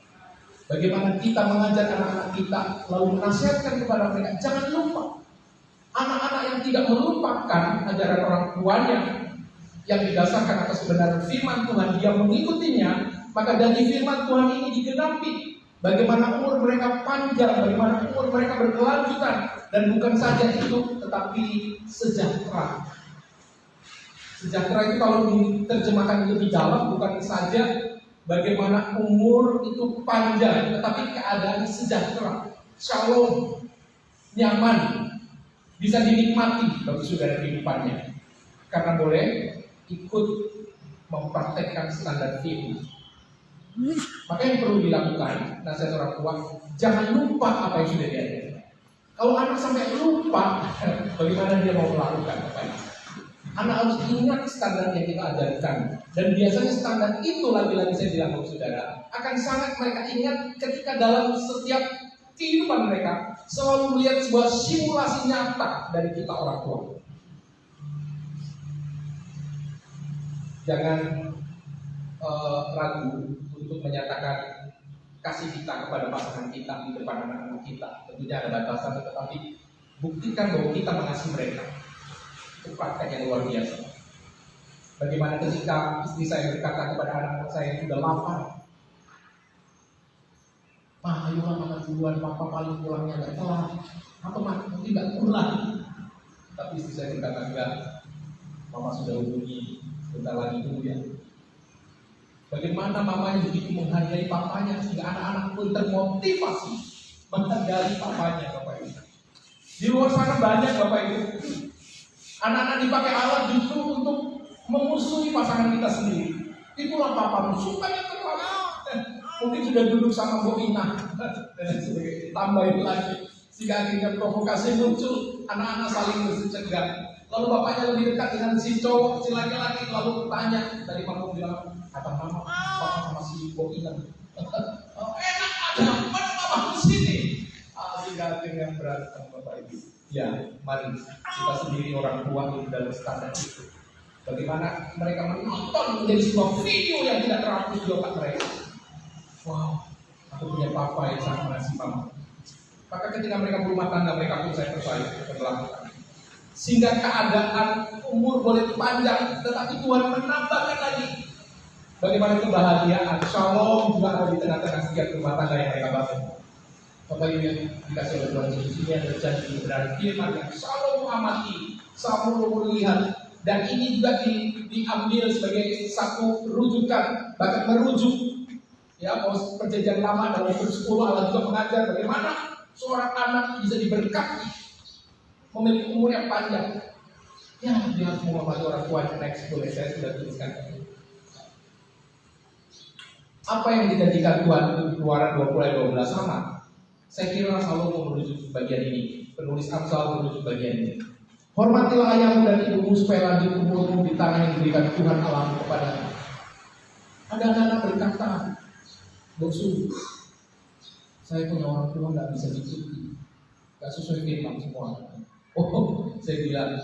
Bagaimana kita mengajar anak-anak kita, lalu menasihatkan kepada mereka, jangan lupa. Anak-anak yang tidak melupakan ajaran orang tuanya yang didasarkan atas kebenaran firman Tuhan, dia mengikutinya, maka dari firman Tuhan ini digenapi. Bagaimana umur mereka panjang, bagaimana umur mereka berkelanjutan, dan bukan saja itu, tetapi sejahtera. Sejahtera itu kalau diterjemahkan lebih dalam, bukan saja bagaimana umur itu panjang, tetapi keadaan sejahtera, shalom, nyaman, bisa dinikmati bagi saudara kehidupannya, karena boleh ikut mempraktekkan standar firman. Maka yang perlu dilakukan nasihat orang tua, jangan lupa apa yang sudah diajarkan. Kalau anak sampai lupa, bagaimana dia mau melakukan? Anak harus ingat standar yang kita ajarkan. Dan biasanya standar itu, lagi-lagi saya bilang kepada saudara, akan sangat mereka ingat ketika dalam setiap kehidupan mereka selalu melihat sebuah simulasi nyata dari kita orang tua. Jangan ragu untuk menyatakan kasih kita kepada pasangan kita di depan anak-anak kita. Tentunya ada batasan, tetapi buktikan bahwa kita mengasihi mereka. Itu praktek yang luar biasa. Bagaimana ketika istri saya berkata kepada anak-anak saya yang sudah lapar, "Mah, ayolah makan duluan, papa paling pulangnya agak telat. Atau mah, nanti nggak pulang." Tapi istri saya berkata, "Enggak, mama sudah hubungi, bentar lagi tunggu ya." Bagaimana mamanya begitu menghargai papanya sehingga anak-anak pun termotivasi menghargai papanya, Bapak Ibu. Di luar sana banyak, Bapak Ibu, anak-anak dipakai Allah justru untuk memusuhi pasangan kita sendiri. Itulah papamu, sukanya terlalu. Mungkin sudah duduk sama Bu Ina dan sebagainya. Tambahin lagi sehingga akhirnya provokasi muncul, anak-anak saling bersecegat. Lalu bapaknya lebih dekat dengan si cowok, si laki-laki, lalu bertanya, tadi Pak bilang, kata mama, papa sama si Bu Ina. Enak aja, mana mama di sini? Sehingga akhirnya berantem, Bapak Ibu. Ya, mari kita sendiri orang tua hidup dalam standar itu. Bagaimana mereka menonton menjadi sebuah video yang tidak terhapus di otak mereka. Wow, aku punya papa yang sangat mengasihi mama. Maka ketika mereka berumah tangga, mereka pun saya percaya melakukan. Sehingga keadaan umur boleh panjang, tetapi Tuhan menambahkan lagi. Bagaimana kebahagiaan, shalom juga ada di tengah-tengah setiap rumah tangga yang mereka bangun. Bapak Ibu yang dikasih oleh Tuhan Yesus, ini ada janji benar firman yang selalu mengamati, selalu melihat, dan ini juga diambil sebagai satu rujukan, bahkan merujuk. Ya, perjanjian lama dalam Yohanes 10 Allah juga mengajar bagaimana seorang anak bisa diberkati, memiliki umur yang panjang. Ya, dia harus menghormati orang tuanya. Next, boleh saya sudah tuliskan. Apa yang dijanjikan Tuhan di Keluaran 20 ayat 12 sama. Saya kira selalu merujuk bagian ini. Penulis Amsal merujuk bagian ini. Hormatilah ayahmu dan ibumu supaya lanjut umurmu di tanah yang diberikan Tuhan Allahmu kepadamu. Ada anak-anak berkata, "Boksu, saya punya orang tua nggak bisa diikuti, nggak sesuai firman semua." Oh, saya bilang,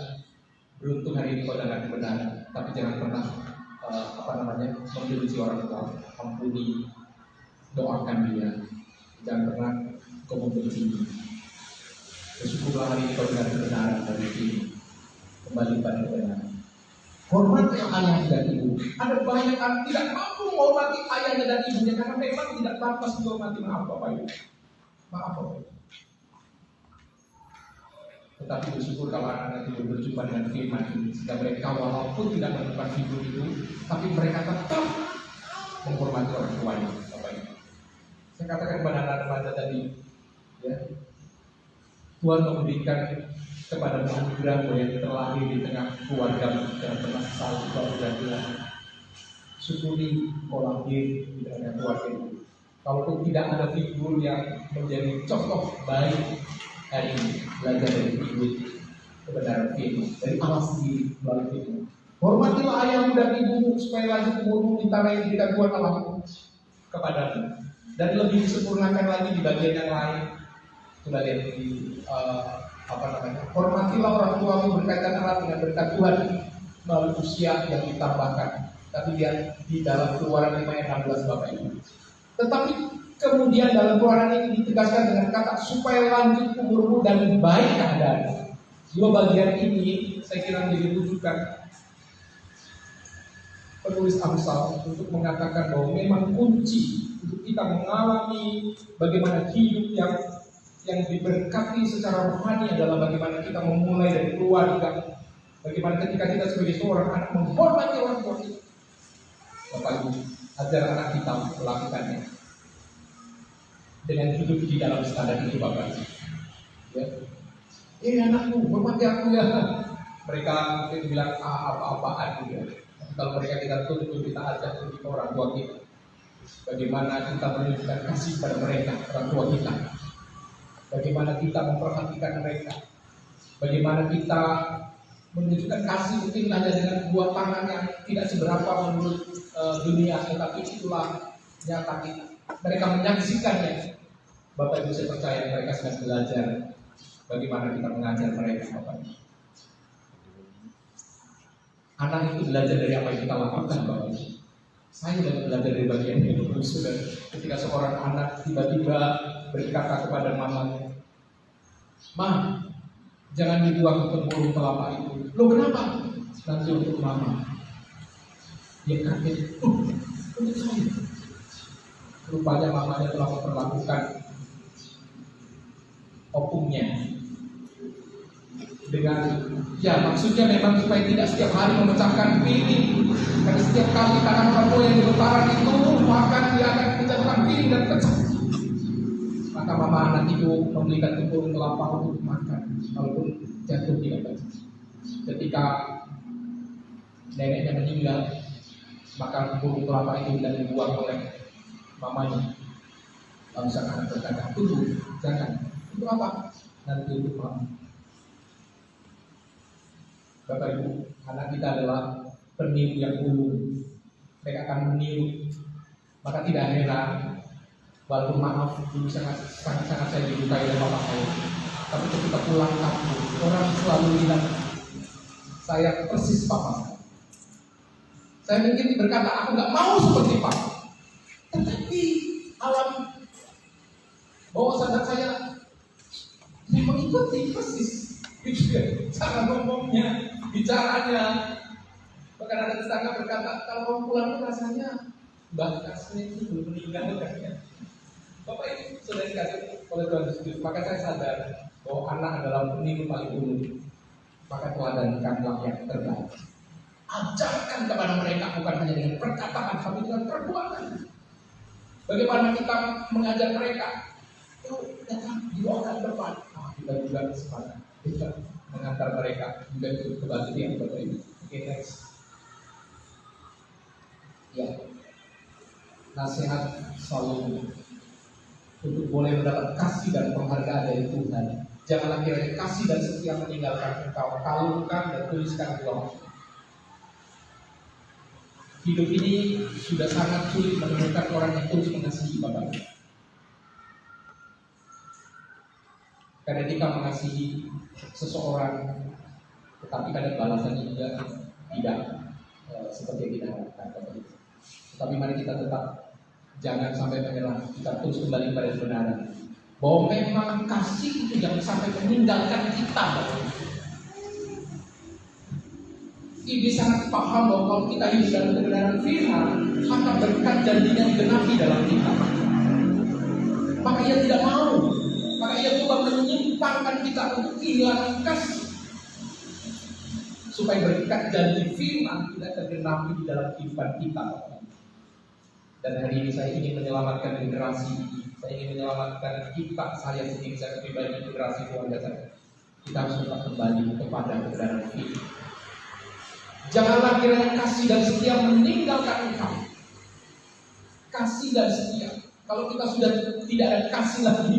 beruntung hari ini kau dengar kebenaran, tapi jangan pernah membenci orang tua. Ampuni, doakan dia, jangan pernah kau membenci. Bersyukurlah hari ini kau dengar kebenaran dari sini, kembali pada kebenaran. Hormati ayah dan ibu. Ada banyak yang tidak mampu menghormati ayahnya dan ibunya karena memang tidak pantas menghormati. Maaf Bapak Ibu. Maaf Bapak Ibu. Tetapi bersyukur kalau anak-anak itu berjumpa dengan firman ini, sehingga mereka walaupun tidak menemukan figur itu, tapi mereka tetap menghormati orang tuanya. Bapak Ibu. Saya katakan kepada anak-anak remaja tadi, ya, Tuhan memberikan kepada anugerah yang terlahir di tengah keluarga yang pernah saling berjatuhan. Syukuri kau lahir di tengah keluarga itu. Kalaupun tidak ada figur yang menjadi contoh baik hari ini, belajar dari figur kebenaran firman dari Allah sendiri melalui firman. Hormatilah ayahmu dan ibumu supaya lanjut umurmu di tanah yang diberikan Tuhan Allahmu kepadamu, dan lebih disempurnakan lagi di bagian yang lain. Sudah lihat di hormatilah orang tuamu berkaitan erat dengan berkat Tuhan melalui usia yang ditambahkan. Tapi lihat di dalam Keluaran 5 ayat 16 Bapak Ibu. Tetapi kemudian dalam Keluaran ini ditegaskan dengan kata supaya lanjut umurmu dan baik keadaan. Dua bagian ini saya kira menjadi rujukan penulis Amsal untuk mengatakan bahwa memang kunci untuk kita mengalami bagaimana hidup yang diberkati secara rohani adalah bagaimana kita memulai dari keluarga. Bagaimana ketika kita sebagai seorang anak menghormati orang tua kita. Bapak Ibu, ajar anak kita melakukannya dengan hidup di dalam standar itu, Bapak Ibu. Ya, anakku, hormati aku ya. Mereka mungkin bilang apa-apaan gitu ya. Tapi kalau mereka kita tuntut, kita ajak untuk orang tua kita. Bagaimana kita menunjukkan kasih pada mereka, orang tua kita. Bagaimana kita memperhatikan mereka. Bagaimana kita menunjukkan kasih mungkin hanya dengan dua tangan yang tidak seberapa menurut dunia, tetapi itulah nyata kita. Mereka menyaksikannya. Bapak Ibu, saya percaya mereka sedang belajar bagaimana kita mengajar mereka, Bapak Ibu. Anak itu belajar dari apa yang kita lakukan, Bapak Ibu. Saya sudah belajar dari bagian hidup sudah. Ketika seorang anak tiba-tiba berkata kepada mamanya, "Ma, jangan dibuang untuk burung kelapa itu." "Loh kenapa?" "Nanti untuk mama." Dia kaget, untuk saya. rupanya mamanya telah memperlakukan opungnya dengan, ya maksudnya memang supaya tidak setiap hari memecahkan piring, karena setiap kali tangan orang tua yang berlebaran itu makan dia akan menjatuhkan piring dan pecah. Maka mama anak itu membelikan tempurung kelapa untuk makan, walaupun jatuh tidak pecah. Ketika neneknya meninggal, maka tempurung kelapa itu tidak dibuang oleh mamanya. Lalu sang anak berkata, tunggu, jangan. Itu apa? Nanti untuk mama. Bapak Ibu, anak kita adalah peniru yang dulu. Mereka akan meniru. Maka tidak heran, walaupun maaf dulu sangat saya dilukai oleh bapak saya, tapi ketika pulang kampung, orang selalu bilang saya persis papa. Saya mungkin berkata aku nggak mau seperti papa, tetapi alam bawah sadar saya mengikuti persis gitu ya, cara ngomongnya, bicaranya. Bahkan ada tetangga berkata, kalau kamu pulang itu rasanya Mbak Kasnya itu belum meninggal katanya. Bapak Ibu sudah dikasih oleh Tuhan Yesus, maka saya sadar bahwa anak adalah peniru paling dulu. Maka teladankanlah yang terbaik. Ajarkan kepada mereka bukan hanya dengan perkataan, tapi dengan perbuatan. Bagaimana kita mengajar mereka? Itu datang di orang depan. Kita juga kesempatan kita mengantar mereka juga ikut kebaktian Bapak Ibu. Oke, next. Ya, nasihat selalu untuk boleh mendapat kasih dan penghargaan dari Tuhan. Janganlah kiranya kasih dan setia meninggalkan engkau. Kalungkan dan tuliskan di bawah. Hidup ini sudah sangat sulit menemukan orang yang terus mengasihi Bapak. Karena kita mengasihi seseorang, tetapi kadang balasannya juga tidak seperti yang kita harapkan. Tetapi mari kita tetap jangan sampai menyerah. Kita terus kembali pada kebenaran. Bahwa memang kasih itu jangan sampai meninggalkan kita. Ini sangat paham bahwa kalau kita hidup dalam kebenaran firman, maka berkat janjinya digenapi dalam kita. Maka ia tidak mau. Maka ia coba menyimpangkan kita untuk kehilangan kasih, supaya berkat janji firman tidak tergenapi di dalam kehidupan kita. Dan hari ini saya ingin menyelamatkan generasi ini. Saya ingin menyelamatkan kita, saya sendiri, saya pribadi, generasi keluarga saya. Kita harus tetap kembali kepada kebenaran firman. Janganlah kiranya kasih dan setia meninggalkan engkau. Kasih dan setia. Kalau kita sudah tidak ada kasih lagi,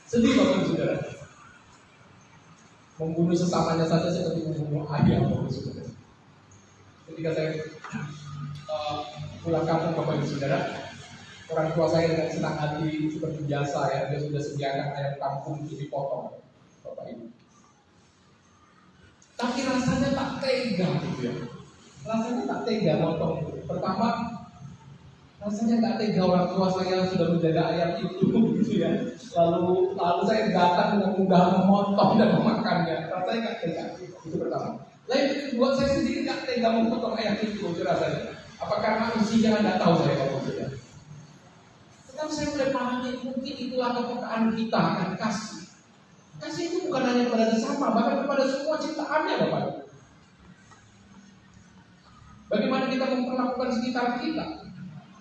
sedih Bapak Saudara. Membunuh sesamanya saja seperti membunuh ayam Bapak Saudara. Ketika saya pulang kampung Bapak Saudara, orang tua saya dengan senang hati seperti biasa ya, dia sudah sediakan ayam kampung untuk dipotong Bapak Ibu. Tapi rasanya tak tega gitu ya. Rasanya tak tega potong. Pertama, rasanya tak tega orang tua saya sudah menjaga ayam itu gitu ya. Lalu saya datang dengan mudah memotong dan memakannya. Rasanya tak tega. Itu pertama. Lain kedua, saya sendiri tak tega memotong ayam itu rasanya. Apa karena usianya nggak tahu saya Bapak Saudara. Tetapi saya mulai pahami mungkin itulah kepekaan kita akan kasih. Kasih itu bukan hanya kepada sesama, bahkan kepada semua ciptaannya Bapak. Bagaimana kita memperlakukan sekitar kita?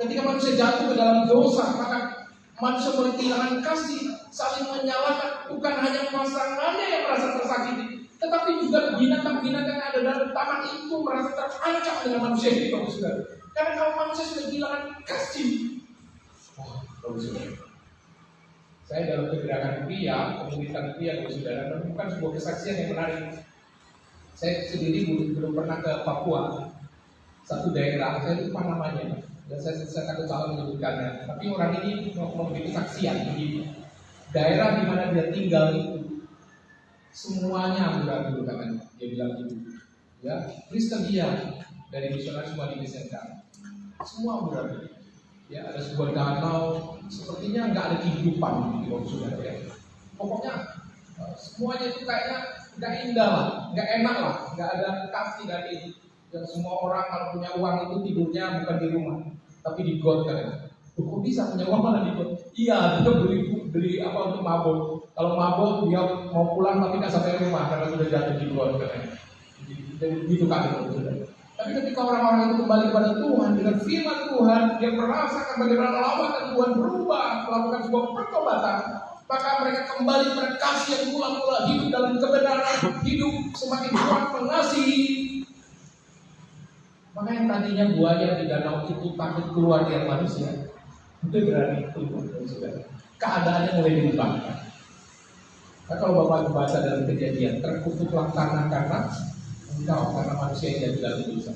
Ketika manusia jatuh ke dalam dosa, maka manusia mulai kehilangan kasih, saling menyalahkan. Bukan hanya pasangannya yang merasa tersakiti, tetapi juga binatang-binatang yang ada dalam taman itu merasa terancam dengan manusia itu, Bapak Saudara. Karena kalau manusia sudah kehilangan kasih, Bapak Saudara. Saya dalam kegerakan pria, komunitas pria, Bapak Saudara, menemukan sebuah kesaksian yang menarik. Saya sendiri belum pernah ke Papua, satu daerah, saya lupa namanya, dan saya takut salah menyebutkannya. Tapi orang ini memberi kesaksian di daerah di mana dia tinggal itu semuanya amburadul katanya. Dia bilang gitu, ya Kristen dia dari misionaris semua dibesenkan, semua amburadul. Ya, ada sebuah danau, sepertinya nggak ada kehidupan di bawah Saudara ya. Pokoknya semuanya itu kayaknya nggak indah lah, nggak enak lah, nggak ada kasih dari. Dan semua orang kalau punya uang itu tidurnya bukan di rumah, tapi di got katanya. Kok bisa punya uang malah ikut? Iya, dia beli apa untuk mabuk. Kalau mabuk dia mau pulang tapi nggak sampai rumah karena sudah jatuh di luar katanya. Gitu kan itu. Tapi ketika orang-orang itu kembali kepada Tuhan dengan firman Tuhan, dia merasakan bagaimana lawatan Tuhan berubah, melakukan sebuah pertobatan, maka mereka kembali kepada kasih yang mula-mula, hidup dalam kebenaran, hidup semakin kuat mengasihi. Maka yang tadinya buaya di danau itu takut keluar dari manusia, itu berani keluar dari saudara. Keadaannya mulai diubah. Nah, kalau Bapak baca dalam Kejadian, terkutuklah tanah karena manusia yang tidak berdosa.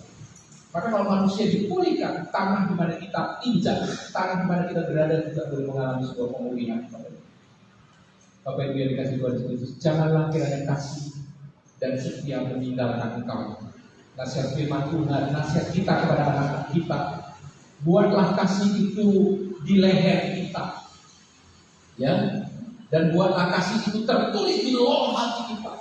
Maka kalau manusia dipulihkan, tanah di mana kita injak, tanah di mana kita berada juga boleh mengalami sebuah pemulihan. Bapak Ibu yang dikasih Tuhan Yesus, janganlah kiranya kasih dan setia meninggalkan engkau. Nasihat firman Tuhan, nasihat kita kepada anak-anak kita, buatlah kasih itu di leher kita, ya, dan buatlah kasih itu tertulis di loh hati kita.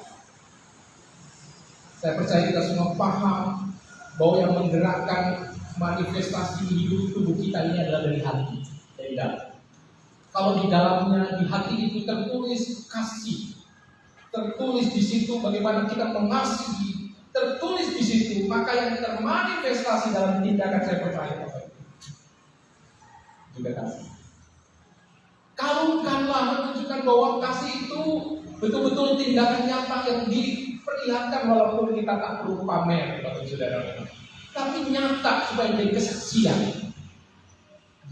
Saya percaya kita semua paham bahwa yang menggerakkan manifestasi hidup tubuh kita ini adalah dari hati, dari dalam. Kalau di dalamnya, di hati itu tertulis kasih, tertulis di situ bagaimana kita mengasihi, tertulis di situ, maka yang termanifestasi dalam tindakan saya percaya juga kasih. Kalungkanlah, menunjukkan bahwa kasih itu betul-betul tindakan nyata yang diperlihatkan walaupun kita tak perlu pamer, Bapak Saudara. Tapi nyata supaya menjadi kesaksian.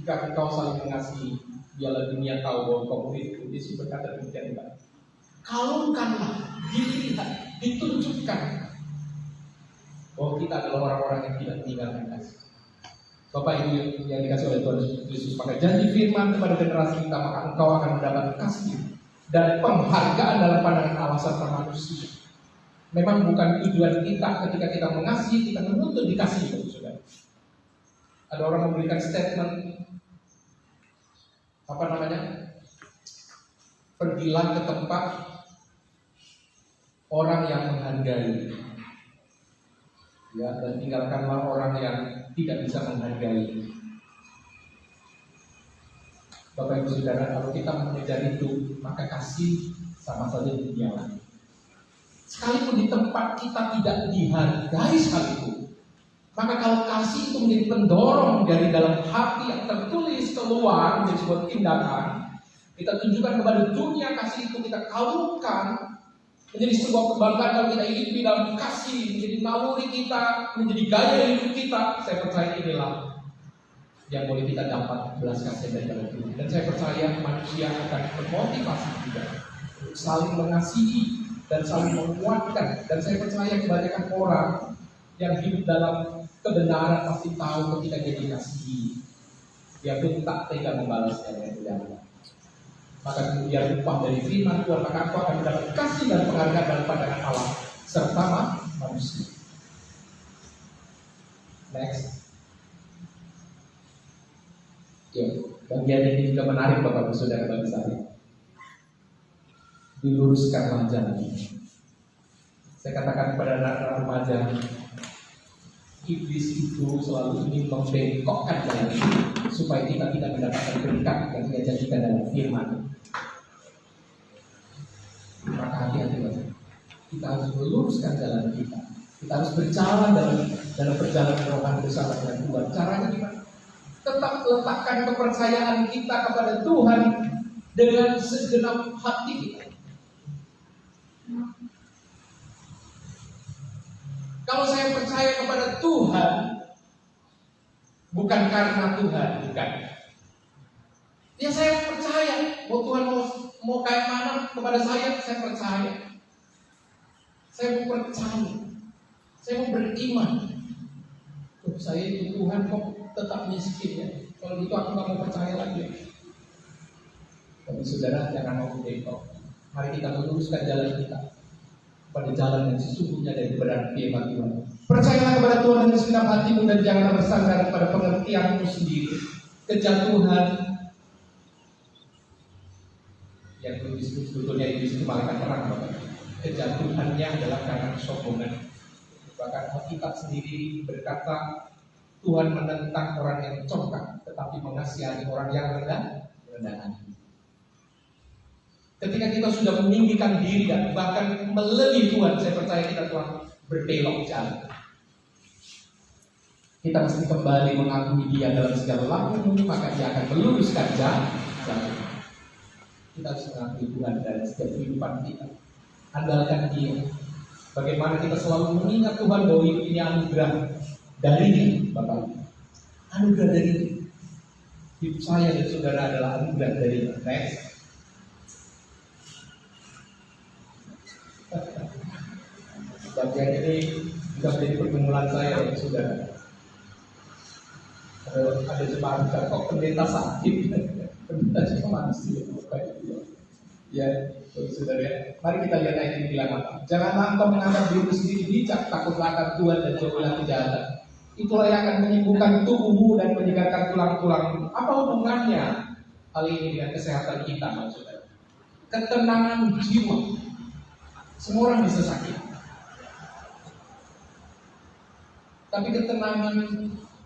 Jika engkau saling mengasihi, biarlah dunia tahu bahwa kau murid-murid. Yesus berkata demikian, Pak. Kalungkanlah, dilihat, ditunjukkan bahwa kita adalah orang-orang yang tidak meninggalkan kasih. Bapak Ibu yang dikasih oleh Tuhan Yesus, maka janji firman kepada generasi kita, maka engkau akan mendapat kasih dan penghargaan dalam pandangan Allah serta manusia. Memang bukan tujuan kita ketika kita mengasihi, kita menuntut dikasihi, Saudara. Ada orang memberikan statement, apa namanya? Pergilah ke tempat orang yang menghargai, ya, dan tinggalkanlah orang yang tidak bisa menghargai. Bapak Ibu Saudara, kalau kita mengejar itu, maka kasih sama saja duniawi. Sekalipun di tempat kita tidak dihargai sekalipun, maka kalau kasih itu menjadi pendorong dari dalam hati yang tertulis keluar menjadi sebuah tindakan, kita tunjukkan kepada dunia kasih itu kita kalungkan menjadi sebuah kebanggaan kalau kita hidup di dalam kasih, menjadi naluri kita, menjadi gaya hidup kita. Saya percaya inilah yang boleh kita dapat belas kasih dari dalam Tuhan. Dan saya percaya manusia akan termotivasi juga saling mengasihi dan saling menguatkan. Dan saya percaya kebanyakan orang yang hidup dalam kebenaran pasti tahu ketika dia dikasihi, dia pun tak tega membalasnya dengan kejahatan. Maka kemudian upah dari firman Tuhan, maka aku akan mendapat kasih dan penghargaan dalam pandangan Allah serta manusia. Next. Bagian ini juga menarik Bapak Ibu Saudara bagi saya. Diluruskanlah jalan. Saya katakan kepada anak-anak remaja, iblis itu selalu ingin membengkokkan jalan ini supaya kita tidak mendapatkan berkat yang dia janjikan dalam firman. Maka hati-hati Bapak. Kita harus meluruskan jalan kita. Kita harus berjalan dalam perjalanan rohani bersama dengan Tuhan. Caranya gimana? Tetap letakkan kepercayaan kita kepada Tuhan dengan segenap hati kita. Kalau saya percaya kepada Tuhan, bukan karena Tuhan, bukan. Ya saya percaya bahwa Tuhan mau kayak mana kepada saya percaya. Saya mau percaya, saya mau beriman. Saya itu Tuhan kok tetap miskin ya. Kalau gitu aku nggak mau percaya lagi. Tapi saudara jangan mau bengkok. Mari kita meluruskan jalan kita pada jalan yang sesungguhnya dari kebenaran firman Tuhan. Percayalah kepada Tuhan dengan segenap hatimu dan janganlah bersandar pada pengertianmu sendiri. Kejatuhan yang disebut sebetulnya iblis itu malaikat perang, kejatuhannya adalah karena kesombongan. Bahkan Alkitab sendiri berkata Tuhan menentang orang yang congkak, tetapi mengasihani orang yang rendah hati. Ketika kita sudah meninggikan diri dan bahkan melebihi Tuhan, saya percaya kita telah berbelok jalan. Kita mesti kembali mengakui Dia dalam segala lakumu, maka Dia akan meluruskan jalan. Kita harus mengakui Tuhan dalam setiap kehidupan kita. Andalkan Dia. Bagaimana kita selalu mengingat Tuhan bahwa hidup ini anugerah dari Dia, Bapak. Anugerah dari Dia. Hidup saya dan saudara adalah anugerah dari Dia. Next. Bagian ini juga menjadi pergumulan saya dan saudara. Ada jemaat kok pendeta sakit, pendeta cuma manusia. Ya, saudara. Mari kita lihat ayat ini bilang apa. Janganlah engkau menganggap dirimu sendiri bijak, takutlah akan Tuhan dan jauhilah kejahatan. Itulah yang akan menyembuhkan tubuhmu dan menyegarkan tulang-tulangmu. Apa hubungannya hal ini dengan kesehatan kita, saudara? Ketenangan jiwa. Semua orang bisa sakit. Tapi ketenangan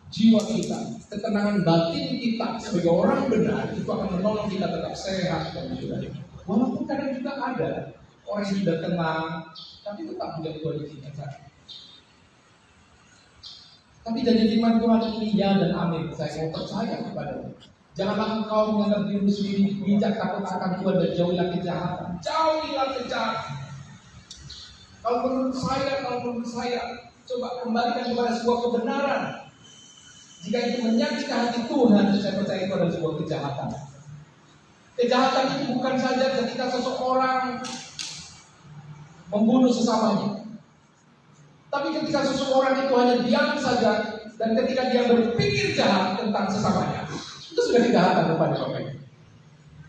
jiwa kita, ketenangan batin kita sebagai orang benar itu akan menolong kita tetap sehat dan juga. Walaupun kadang juga ada orang yang sudah tenang, tapi tetap menjadi kondisi yang sakit. Tapi janji firman Tuhan ini ya dan amin. Saya mau percaya kepada-Mu. Janganlah engkau menganggap dirimu sendiri bijak, takut akan Tuhan dan jauhilah kejahatan. Jauhilah kejahatan. Kalau menurut saya, coba kembalikan kepada sebuah kebenaran. Jika itu menyakiti hati Tuhan, saya percaya itu adalah sebuah kejahatan. Kejahatan itu bukan saja ketika seseorang membunuh sesamanya, tapi ketika seseorang itu hanya diam saja dan ketika dia berpikir jahat tentang sesamanya, itu sudah kejahatan kepada Bapak.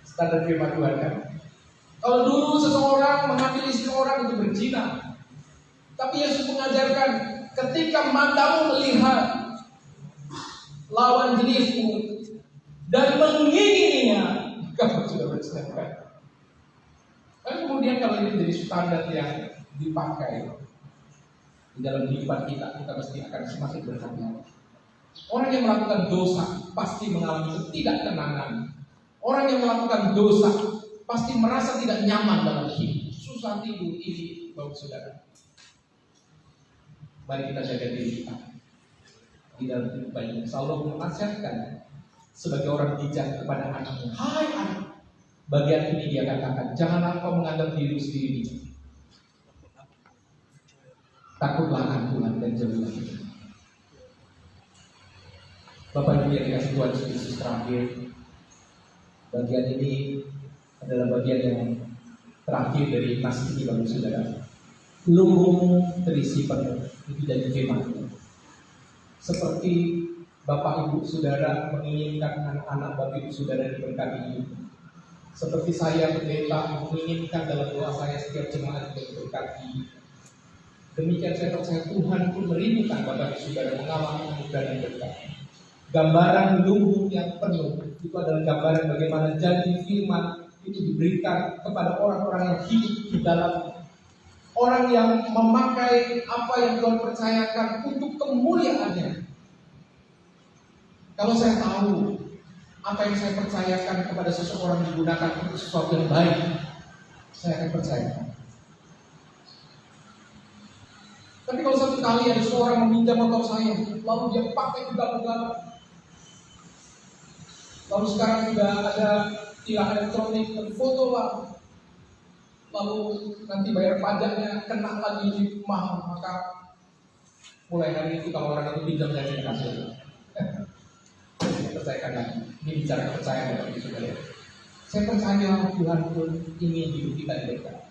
Standar firman Tuhan kan. Kalau dulu seseorang mengambil istri orang itu berzina, tapi Yesus mengajarkan ketika matamu melihat lawan jenismu dan mengingininya, kamu sudah berzina. Dan kemudian kalau ini menjadi standar yang dipakai di dalam kehidupan kita mesti akan semakin berhati-hati. Orang yang melakukan dosa pasti mengalami ketidaktenangan. Orang yang melakukan dosa pasti merasa tidak nyaman dalam hidup, susah tidur, ini bau saudara. Mari kita jaga diri kita di dalam kehidupan ini. Selalu menasihatkan sebagai orang bijak kepada anaknya. Hai anak, bagian ini dia katakan, janganlah kau menganggap dirimu sendiri bijak. Takutlah akan Tuhan dan jauhilah kita. Bapak Ibu yang dikasih Tuhan Yesus terakhir, bagian ini adalah bagian yang terakhir dari nasihat ini bagi saudara. Lumbungmu terisi penuh, itu jadi firman. Seperti Bapak Ibu Saudara menginginkan anak-anak Bapak Ibu Saudara diberkati, seperti saya pendeta menginginkan dalam doa saya setiap jemaat diberkati. Demikian saya percaya Tuhan pun merindukan Bapak Ibu Saudara mengalami anugerah dan berkat. Gambaran lumbung yang penuh itu adalah gambaran bagaimana janji firman itu diberikan kepada orang-orang yang hidup di dalam, orang yang memakai apa yang Tuhan percayakan untuk kemuliaan-Nya. Kalau saya tahu apa yang saya percayakan kepada seseorang digunakan untuk sesuatu yang baik, saya akan percayakan. Tapi kalau satu kali ada seorang meminjam motor saya, lalu dia pakai ugal-ugalan, lalu sekarang juga ada tilang elektronik dan foto lah, lalu nanti bayar pajaknya kena lagi lebih mahal, maka mulai hari itu kalau orang itu pinjam saya tidak kasih. Saya percayakan lagi. Ini bicara kepercayaan Bapak Ibu Saudara. Saya percaya Tuhan pun ingin hidup kita diberkati.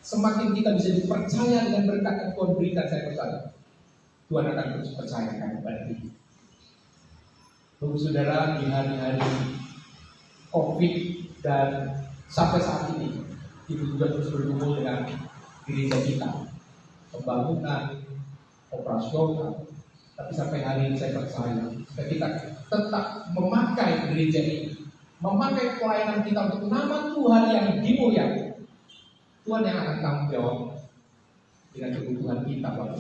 Semakin kita bisa dipercaya dengan berkat yang Tuhan berikan, saya percaya Tuhan akan terus percayakan kepada kita. Bapak Saudara, di hari-hari COVID dan sampai saat ini itu juga terus berhubung dengan gereja kita, pembangunan, operasional. Tapi sampai hari ini saya percaya kita tetap memakai gereja ini, memakai pelayanan kita untuk nama Tuhan yang dimuliakan. Tuhan yang akan tanggung jawab dengan kebutuhan kita, Bapak.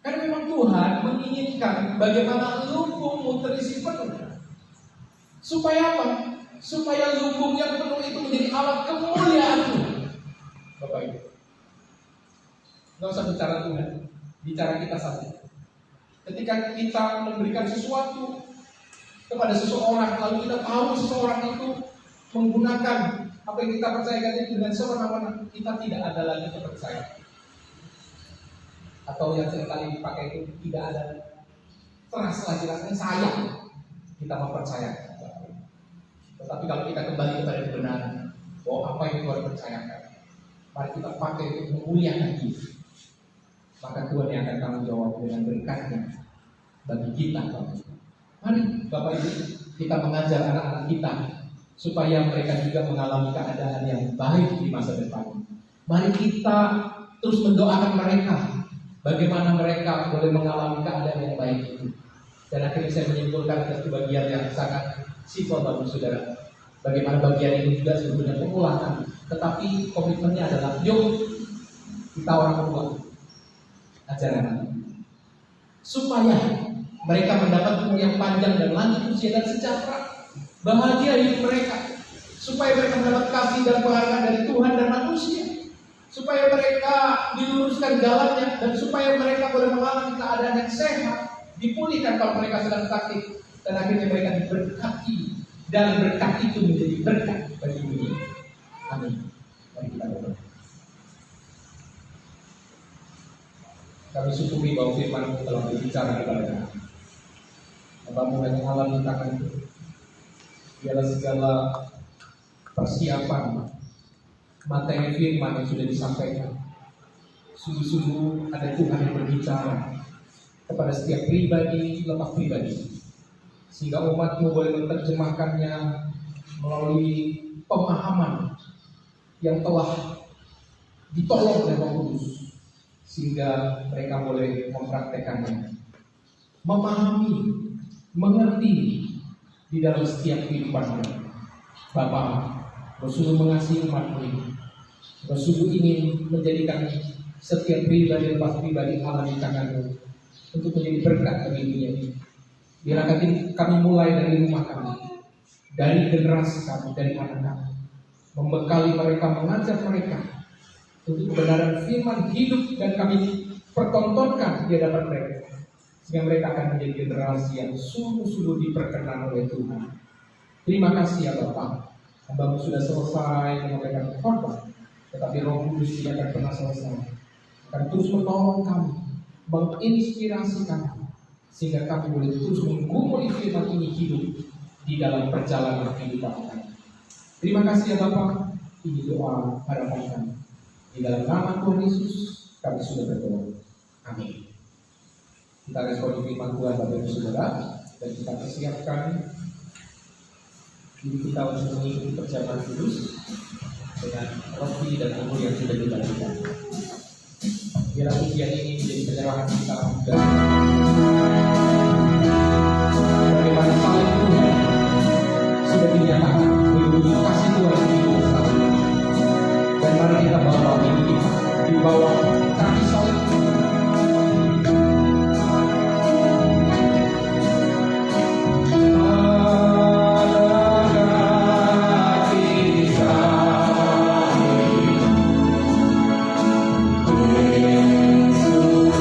Karena memang Tuhan menginginkan bagaimana lumbungmu terisi penuh. Supaya apa? Supaya lumbung yang penuh itu menjadi alat kemuliaan-Mu. Bapak Ibu, nggak usah bicara Tuhan, bicara kita saja. Ketika kita memberikan sesuatu kepada seseorang, lalu kita tahu seseorang itu menggunakan apa yang kita percayakan itu dengan semena-mena, kita tidak ada lagi kepercayaan. Atau yang seringkali dipakai itu tidak ada trust lagi, rasanya sayang kita mempercayakan. Tetapi kalau kita kembali kepada kebenaran, bahwa apa yang Tuhan percayakan, mari kita pakai untuk memuliakan dia. Maka Tuhan yang akan tanggung jawab dengan berkatnya bagi kita. Mari Bapak Ibu, kita mengajar anak-anak kita supaya mereka juga mengalami keadaan yang baik di masa depan. Mari kita terus mendoakan mereka, bagaimana mereka boleh mengalami keadaan yang baik itu. Dan akhirnya saya menyimpulkan satu bagian yang sangat simpel bagi saudara. Bagaimana bagian ini juga sebetulnya pengulangan, tetapi komitmennya adalah yuk kita orang tua ajaran supaya mereka mendapat umur yang panjang dan lanjut usia dan sejahtera, bahagia hidup mereka, supaya mereka mendapat kasih dan penghargaan dari Tuhan dan manusia, supaya mereka diluruskan jalannya, dan supaya mereka boleh mengalami keadaan yang sehat, dipulihkan kalau mereka sedang sakit, dan akhirnya mereka diberkati, dan berkat itu menjadi berkat bagi dunia. Amin. Mari kita berdoa. Kami syukuri bahwa firman-Mu telah berbicara kepada kami. Hamba-Mu hanya alam di tangan-Mu. Biarlah segala persiapan materi firman yang sudah disampaikan, sungguh-sungguh ada Tuhan yang berbicara kepada setiap pribadi lepas pribadi, sehingga umat-Mu boleh menerjemahkannya melalui pemahaman yang telah ditolong oleh Roh Kudus, sehingga mereka boleh mempraktekannya, memahami, mengerti di dalam setiap kehidupan mereka. Bapa, Rasul mengasihi umat-Mu ini. Rasul ingin menjadikan setiap pribadi lepas pribadi Allah di tangan-Mu untuk menjadi berkat bagi dunia ini. Biarlah kami mulai dari rumah kami, dari generasi kami, dari anak kami, membekali mereka, mengajar mereka untuk kebenaran firman hidup, dan kami pertontonkan di hadapan mereka, sehingga mereka akan menjadi generasi yang sungguh-sungguh diperkenan oleh Tuhan. Terima kasih ya Bapak, hamba-Mu sudah selesai menyampaikan khotbah, tetapi Roh Kudus tidak akan pernah selesai, akan terus menolong kami, menginspirasi kami, sehingga kami boleh terus menggumuli firman ini hidup di dalam perjalanan kehidupan kami. Terima kasih ya Bapak, ini doa harapan kami. Di dalam nama Tuhan Yesus kami sudah berdoa. Amin. Kita respon firman Tuhan Bapak Ibu Saudara, dan kita persiapkan diri kita untuk mengikuti perjamuan kudus dengan roti dan anggur yang sudah dibagikan. Biarlah ujian ini menjadi penyerahan kita dan bagaimana saling Tuhan sudah dinyatakan melindungi kasih Tuhan di hidup kami. Dan mari kita bawa ini kita di bawah kaki salib.
Yesus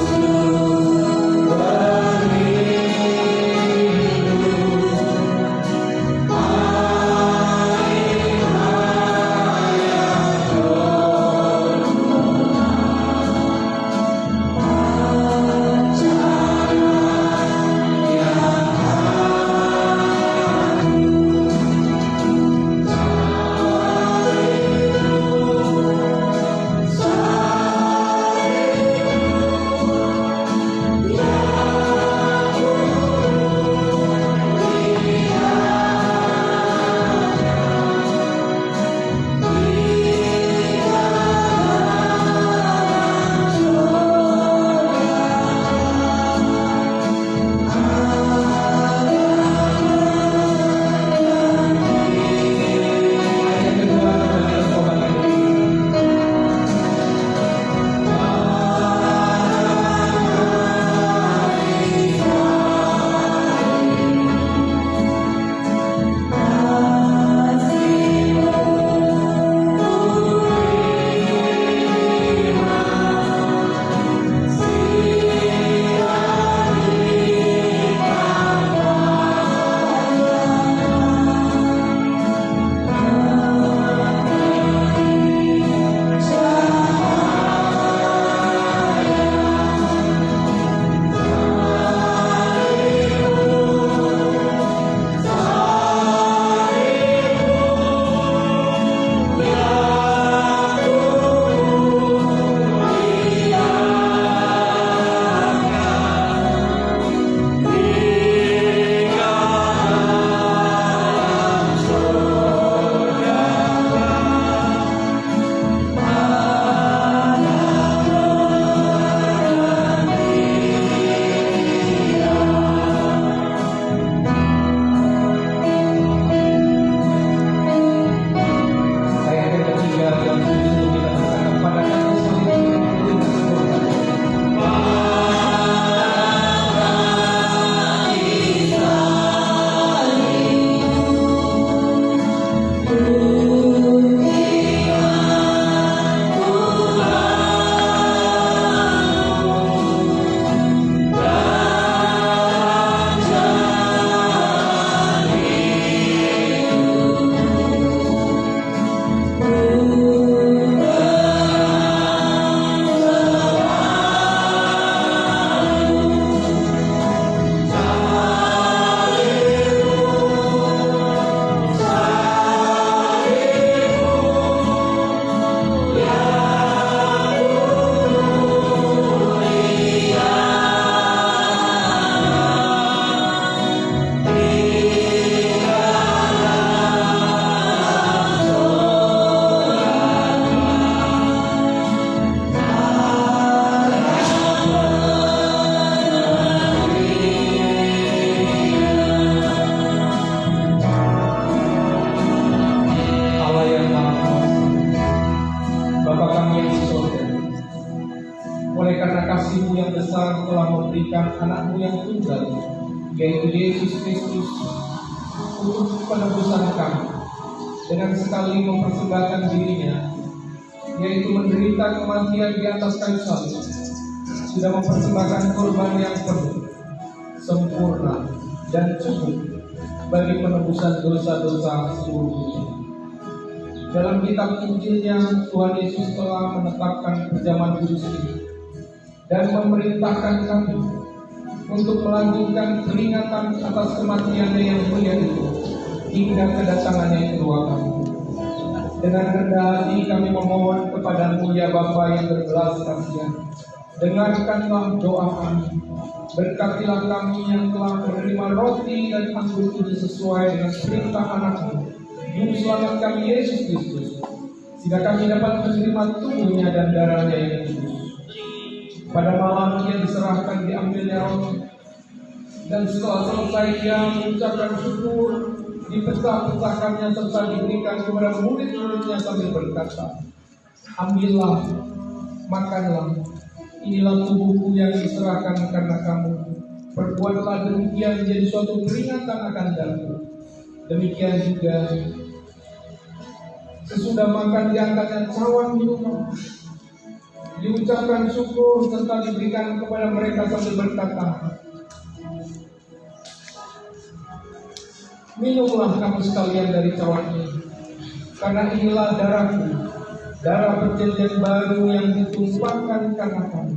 karena kasih-Mu yang besar telah memberikan anak-Mu yang tunggal, yaitu Yesus Kristus, untuk penebusan kami, dengan sekali mempersembahkan dirinya, yaitu menderita kematian di atas kayu salib, sudah mempersembahkan korban yang penuh, sempurna, dan cukup bagi penebusan dosa-dosa seluruh dunia. Dalam kitab Injilnya, Tuhan Yesus telah menetapkan perjamuan kudus ini dan memerintahkan kami untuk melanjutkan peringatan atas kematiannya yang mulia itu hingga kedatangannya yang kedua kali. Dengan rendah hati kami memohon kepada-Mu ya Bapa yang berbelas kasihan, dengarkanlah doa kami. Berkatilah kami yang telah menerima roti dan anggur ini sesuai dengan perintah anak-Mu, Juru Selamat kami Yesus Kristus, sehingga kami dapat menerima tubuhnya dan darahnya yang kudus. Pada malam Ia diserahkan, diambilnya roti, dan setelah selesai Ia mengucapkan syukur, dipecah-pecahkannya serta diberikan kepada murid-muridnya sambil berkata, "Ambillah, makanlah, inilah tubuhku yang diserahkan karena kamu. Perbuatlah demikian menjadi suatu peringatan akan Aku." Demikian juga sesudah makan diangkatnya cawan minuman, diucapkan syukur serta diberikan kepada mereka sambil berkata, "Minumlah kamu sekalian dari cawan ini, karena inilah darahku, darah perjanjian baru yang ditumpahkan karena kamu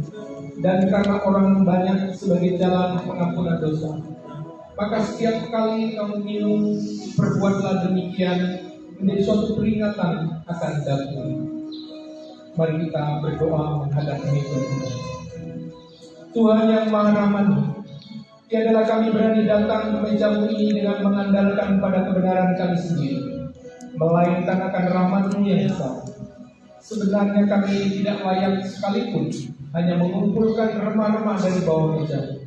dan karena orang banyak sebagai jalan pengampunan dosa. Maka setiap kali kamu minum, perbuatlah demikian menjadi suatu peringatan akan Aku." Mari kita berdoa menghadap Tuhan. Tuhan yang Maha Rahman, tiadalah kami berani datang ke meja-Mu ini dengan mengandalkan pada kebenaran kami sendiri, melainkan akan rahmat-Mu yang besar. Sebenarnya kami tidak layak sekalipun hanya mengumpulkan remah-remah dari bawah meja.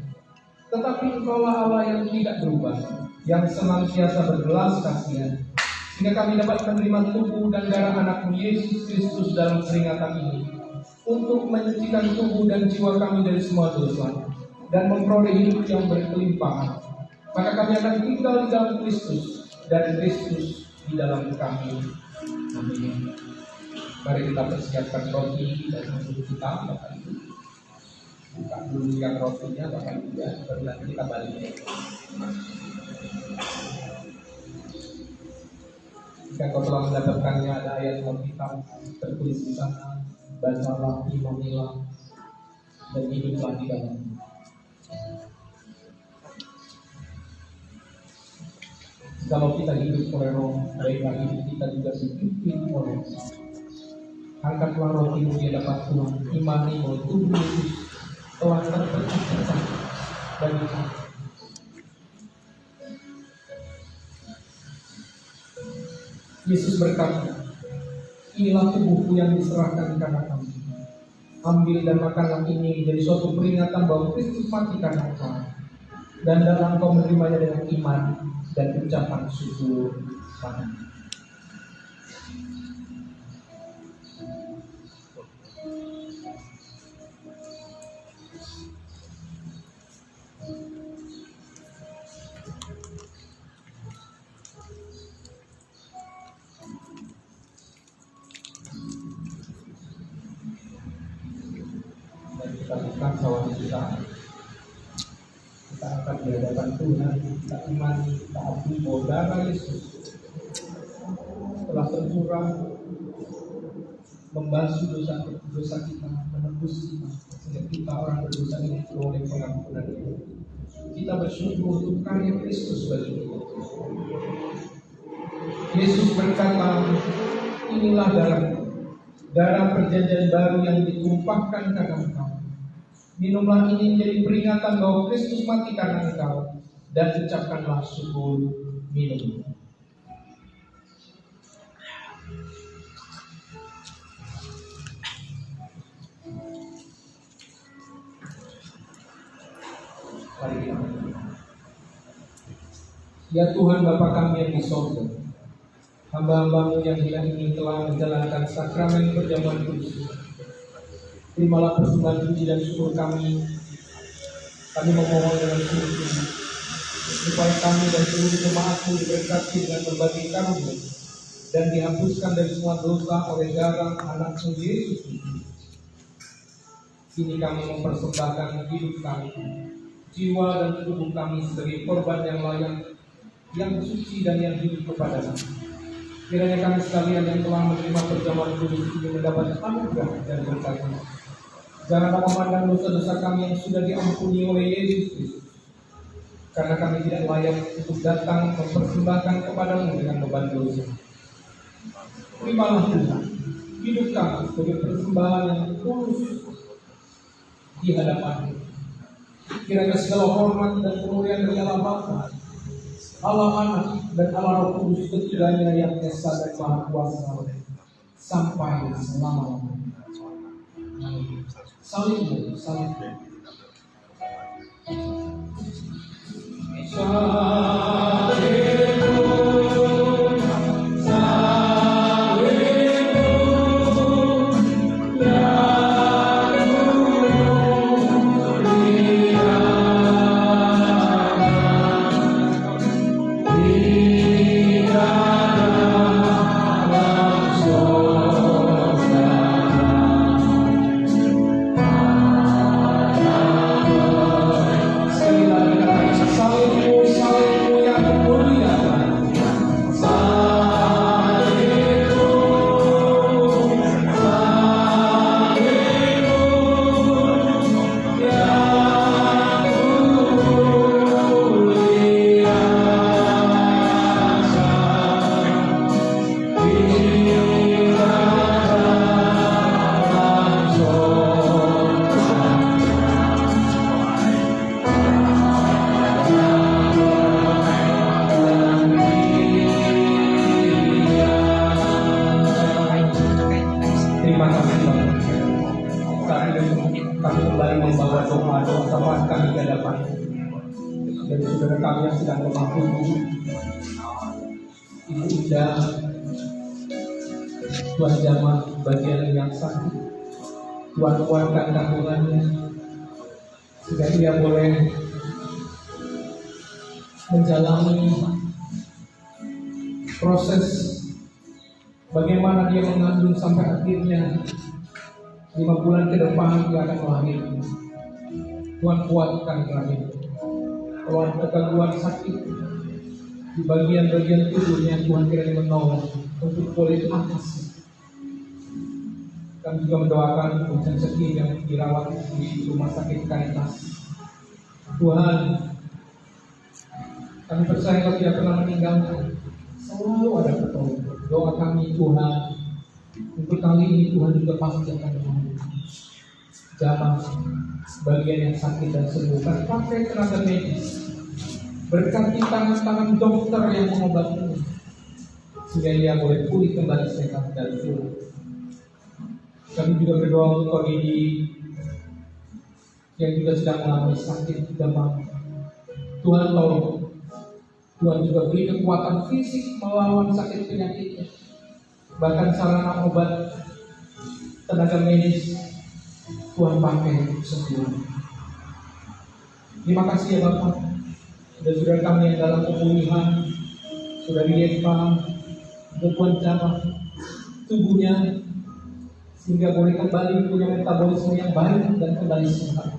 Tetapi Engkaulah Allah yang tidak berubah, yang senantiasa berbelas kasihan, sehingga kami dapat menerima tubuh dan darah anak-Mu Yesus Kristus dalam peringatan ini, untuk menyucikan tubuh dan jiwa kami dari semua dosa, dan memperoleh hidup yang berkelimpahan. Maka kami akan tinggal di dalam Kristus, dan Kristus di dalam kami. Amin. Mari kita persiapkan roti dan anggur kita, Bapak Ibu. Buka dulu yang rotinya, Bapak Ibu, ya. Baru nanti kita balik. Jika kau telah mendapatkannya, ada ayat Alkitab tertulis di sana, bacalah, imanilah, dan hiduplah di dalamnya. Kalau kita hidup oleh Roh, baiklah hidup kita juga dipimpin oleh Roh. Angkatlah rotimu di hadapan Tuhan, imani bahwa tubuh Yesus telah terpecah-pecah bagi kamu. Yesus berkata, "Inilah tubuhku yang diserahkan karena kamu. Ambil dan makanlah ini menjadi suatu peringatan bahwa Kristus mati karena kamu. Dan dalam kau menerimanya dengan iman dan ucapan syukur pada." Kita bukan sawan kita akan di hadapan Tuhan, kita imani, kita akui bahwa darah Yesus telah tercurah membasuh dosa kita, menebus kita, sehingga kita orang berdosa ini beroleh pengampunan itu. Kita bersyukur untuk karya Kristus bagi kita. Yesus berkata, "Inilah darah perjanjian baru yang ditumpahkan karena engkau. Minumlah ini menjadi peringatan bahwa Kristus mati karena engkau, dan ucapkanlah syukur." Minum. Mari kita berdoa. Ya Tuhan Bapa kami yang di sorga, hamba-hamba-Mu yang hilang ini telah menjalankan sakramen perjamuan kudus. Terimalah persembahan puji dan syukur kami. Kami memohon dengan sungguh supaya kami dan seluruh jemaatmu diberkati dengan berbagai karunia dan dihapuskan dari semua dosa oleh darah Anak-Mu Yesus Kristus. Kini kami mempersembahkan hidup kami, jiwa dan tubuh kami sebagai korban yang layak, yang suci dan yang hidup kepada-Mu. Kiranya kami sekalian yang telah menerima perjamuan kudus ini mendapat anugerah dan berkat-Mu. Janganlah memandang dosa-dosa kami yang sudah diampuni oleh Yesus Kristus, karena kami tidak layak untuk datang mempersembahkan kepada-Mu dengan beban dosa. Terimalah Tuhan hidup kami sebagai persembahan yang tulus di hadapan-Mu. Kiranya segala hormat dan kemuliaan dari Allah Bapa, Allah Anak dan Allah Roh Kudus ketiganya yang esa dan maha kuasa sampai selama-lamanya. Salibmu, salibmu. Kami kembali membawa doa kami ke hadapan dari saudara kami yang sedang lemah tubuh, Ibu Ida, Tuhan jamah bagian yang sakit, Tuhan kuatkan kandungannya sehingga ia boleh menjalani proses bagaimana dia mengandung sampai akhirnya 5 bulan ke depan dia akan melahirkan. Tuhan kuatkan kelahiran. Kalau ada gangguan sakit di bagian-bagian tubuhnya, Tuhan kiranya menolong untuk boleh diatasi. Kami juga mendoakan Bujang Seti yang dirawat di rumah sakit Caritas. Tuhan, kami percaya Kau tidak pernah meninggalkan. Selalu ada pertolongan. Doa kami Tuhan, untuk kali ini Tuhan juga pasti akan menolong. Jamah bagian yang sakit dan sembuhkan, pakai tenaga medis, berkati tangan-tangan dokter yang mengobatinya sehingga ia boleh pulih kembali sehat dan full. Kami juga berdoa untuk Kodi yang juga sedang mengalami sakit demam. Tuhan tolong, Tuhan juga beri kekuatan fisik melawan sakit penyakitnya, bahkan sarana obat, tenaga medis Tuhan pakai semua. Terima kasih ya Bapak. Dan saudara kami yang dalam pemulihan, saudari Eva, Tuhan jamah tubuhnya sehingga boleh kembali punya metabolisme yang baik dan kembali sehat.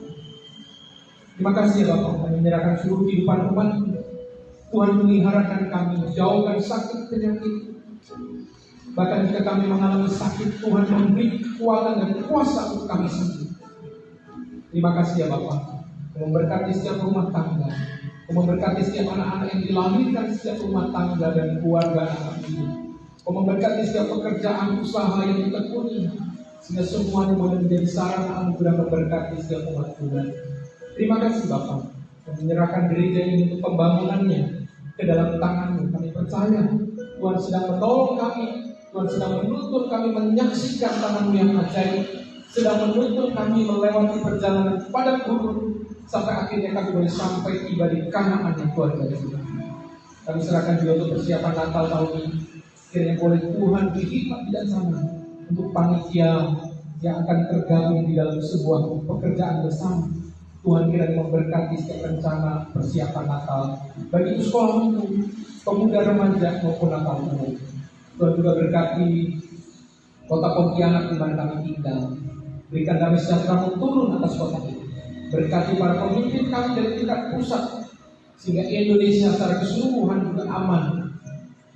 Terima kasih ya Bapak. Kami menyerahkan seluruh kehidupan umat. Tuhan meliharakan kami, jauhkan sakit penyakit. Bahkan jika kami mengalami sakit, Tuhan memberi kekuatan dan kuasa untuk kami sembuh. Terima kasih ya Bapak. Memberkati setiap rumah tangga, memberkati setiap anak-anak yang dilahirkan setiap rumah tangga dan keluarga anak ini, memberkati setiap pekerjaan usaha yang ditekuni, sehingga semuanya boleh menjadi sarana anugerah memberkati setiap umat Tuhan. Terima kasih Bapak. Menyerahkan gereja ini untuk pembangunannya ke dalam tangan-Mu. Kami percaya Tuhan sedang menolong kami, Tuhan sedang menuntun kami menyaksikan tangan-Mu yang ajaib, sedang menuntun kami melewati perjalanan padang gurun sampai akhirnya kami boleh sampai tiba di Kanaan yang Tuhan janjikan. Kami serahkan juga untuk persiapan Natal tahun ini. Kiranya boleh Tuhan beri hikmat bijaksana untuk panitia yang akan tergabung di dalam sebuah pekerjaan bersama. Tuhan kiranya memberkati setiap rencana persiapan Natal bagi sekolah umum, pemuda remaja maupun Natal umum. Tuhan juga berkati kota Pontianak di mana kami tinggal. Berikan damai sejahtera turun atas kota ini. Berkati para pemimpin kami dari tingkat pusat, sehingga Indonesia secara keseluruhan juga aman,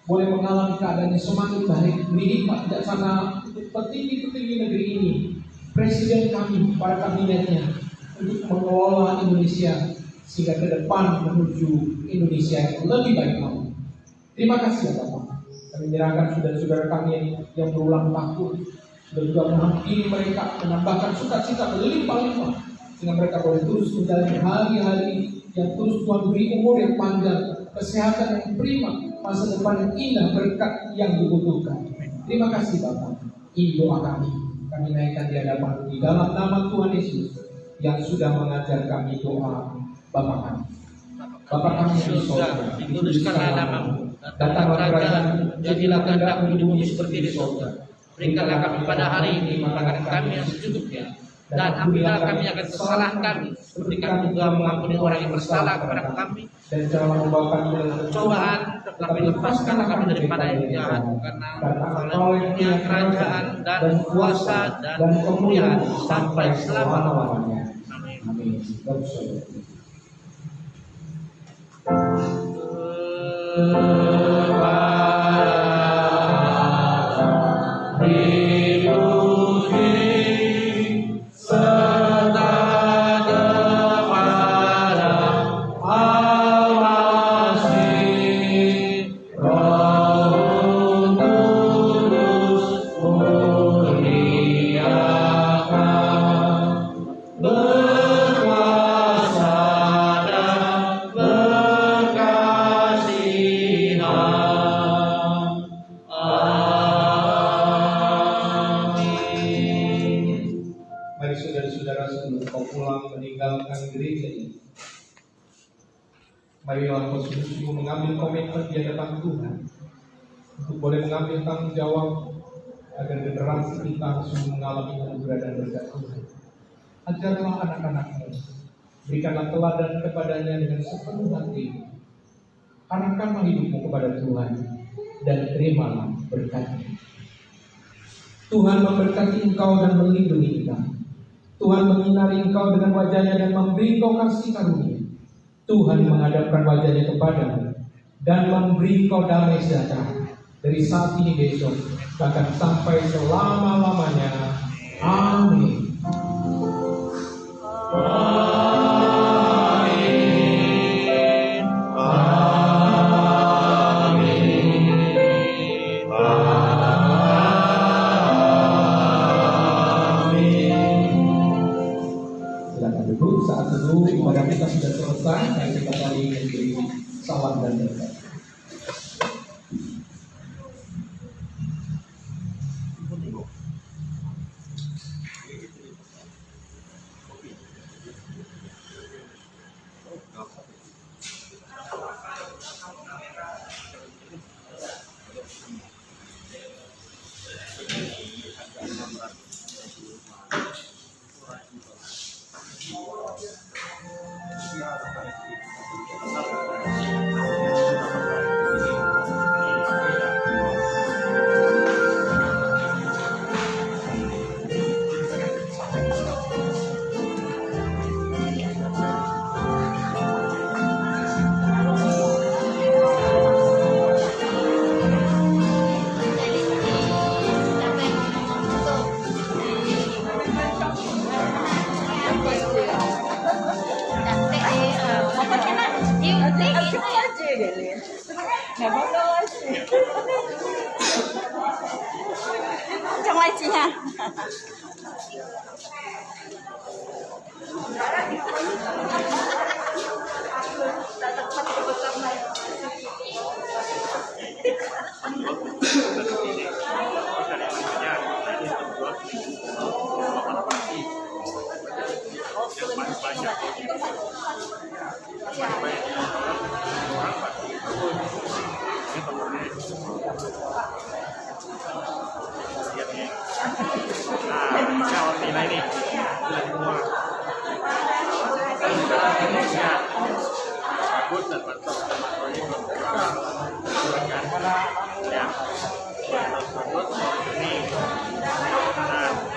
boleh mengalami keadaan yang semakin baik. Beri hikmat bijaksana untuk petinggi-petinggi negeri ini, presiden kami, para kabinetnya, untuk mengelola Indonesia sehingga ke depan menuju Indonesia yang lebih baik lagi. Terima kasih ya Bapak. Kami menyerahkan saudara-saudara kami yang berulang tahun, sudah juga menghampiri mereka, menambahkan sukacita berlimpah-limpah, sehingga mereka boleh terus menjalani hari-hari yang terus Tuhan beri umur yang panjang, kesehatan yang prima, masa depan yang indah, berkat yang dibutuhkan. Terima kasih Bapak. Ini doa kami. Kami naikkan di hadapan di dalam nama Tuhan Yesus yang sudah mengajar kami doa Bapa kami. Bapa kami yang di sorga,
dikuduskanlah namamu,
datanglah kerajaan,
jadilah kehendakmu di bumi seperti di sorga. Berikanlah kami pada hari ini makanan kami yang secukupnya, dan ampunilah kami akan kesalahan kami, seperti kami juga mengampuni orang yang bersalah kepada kami.
Dan jangan membawa kami dalam
Cobaan, tetapi lepaskanlah kami daripada yang jahat, karena Engkau yang punya kerajaan dan kuasa dan kemuliaan sampai selama-lamanya. Amin.
Mari saudara-saudara sebelum kau pulang meninggalkan gereja ini, marilah kau sungguh-sungguh mengambil komitmen di hadapan Tuhan untuk boleh mengambil tanggung jawab agar generasi kita sungguh mengalami anugerah dan berkat Tuhan. Ajarlah anak-anakmu, berikanlah teladan kepadanya dengan sepenuh hati. Arahkanlah hidupmu kepada Tuhan dan terimalah berkatnya. Tuhan memberkati engkau dan melindungi kita. Tuhan menyinari engkau dengan wajahnya dan memberi engkau kasih karunia. Tuhan menghadapkan wajahnya kepadamu dan memberi engkau damai sejahtera dari saat ini besok bahkan sampai selama-lamanya. Amin. Saat itu ibadah kita sudah selesai dan kita saling memberi salam dan berkat.
Trong live chị ha.
Nah, Tina ini sudah semua. Ya, bagus dan mantap sama proyek ya, bagus ini. Nah,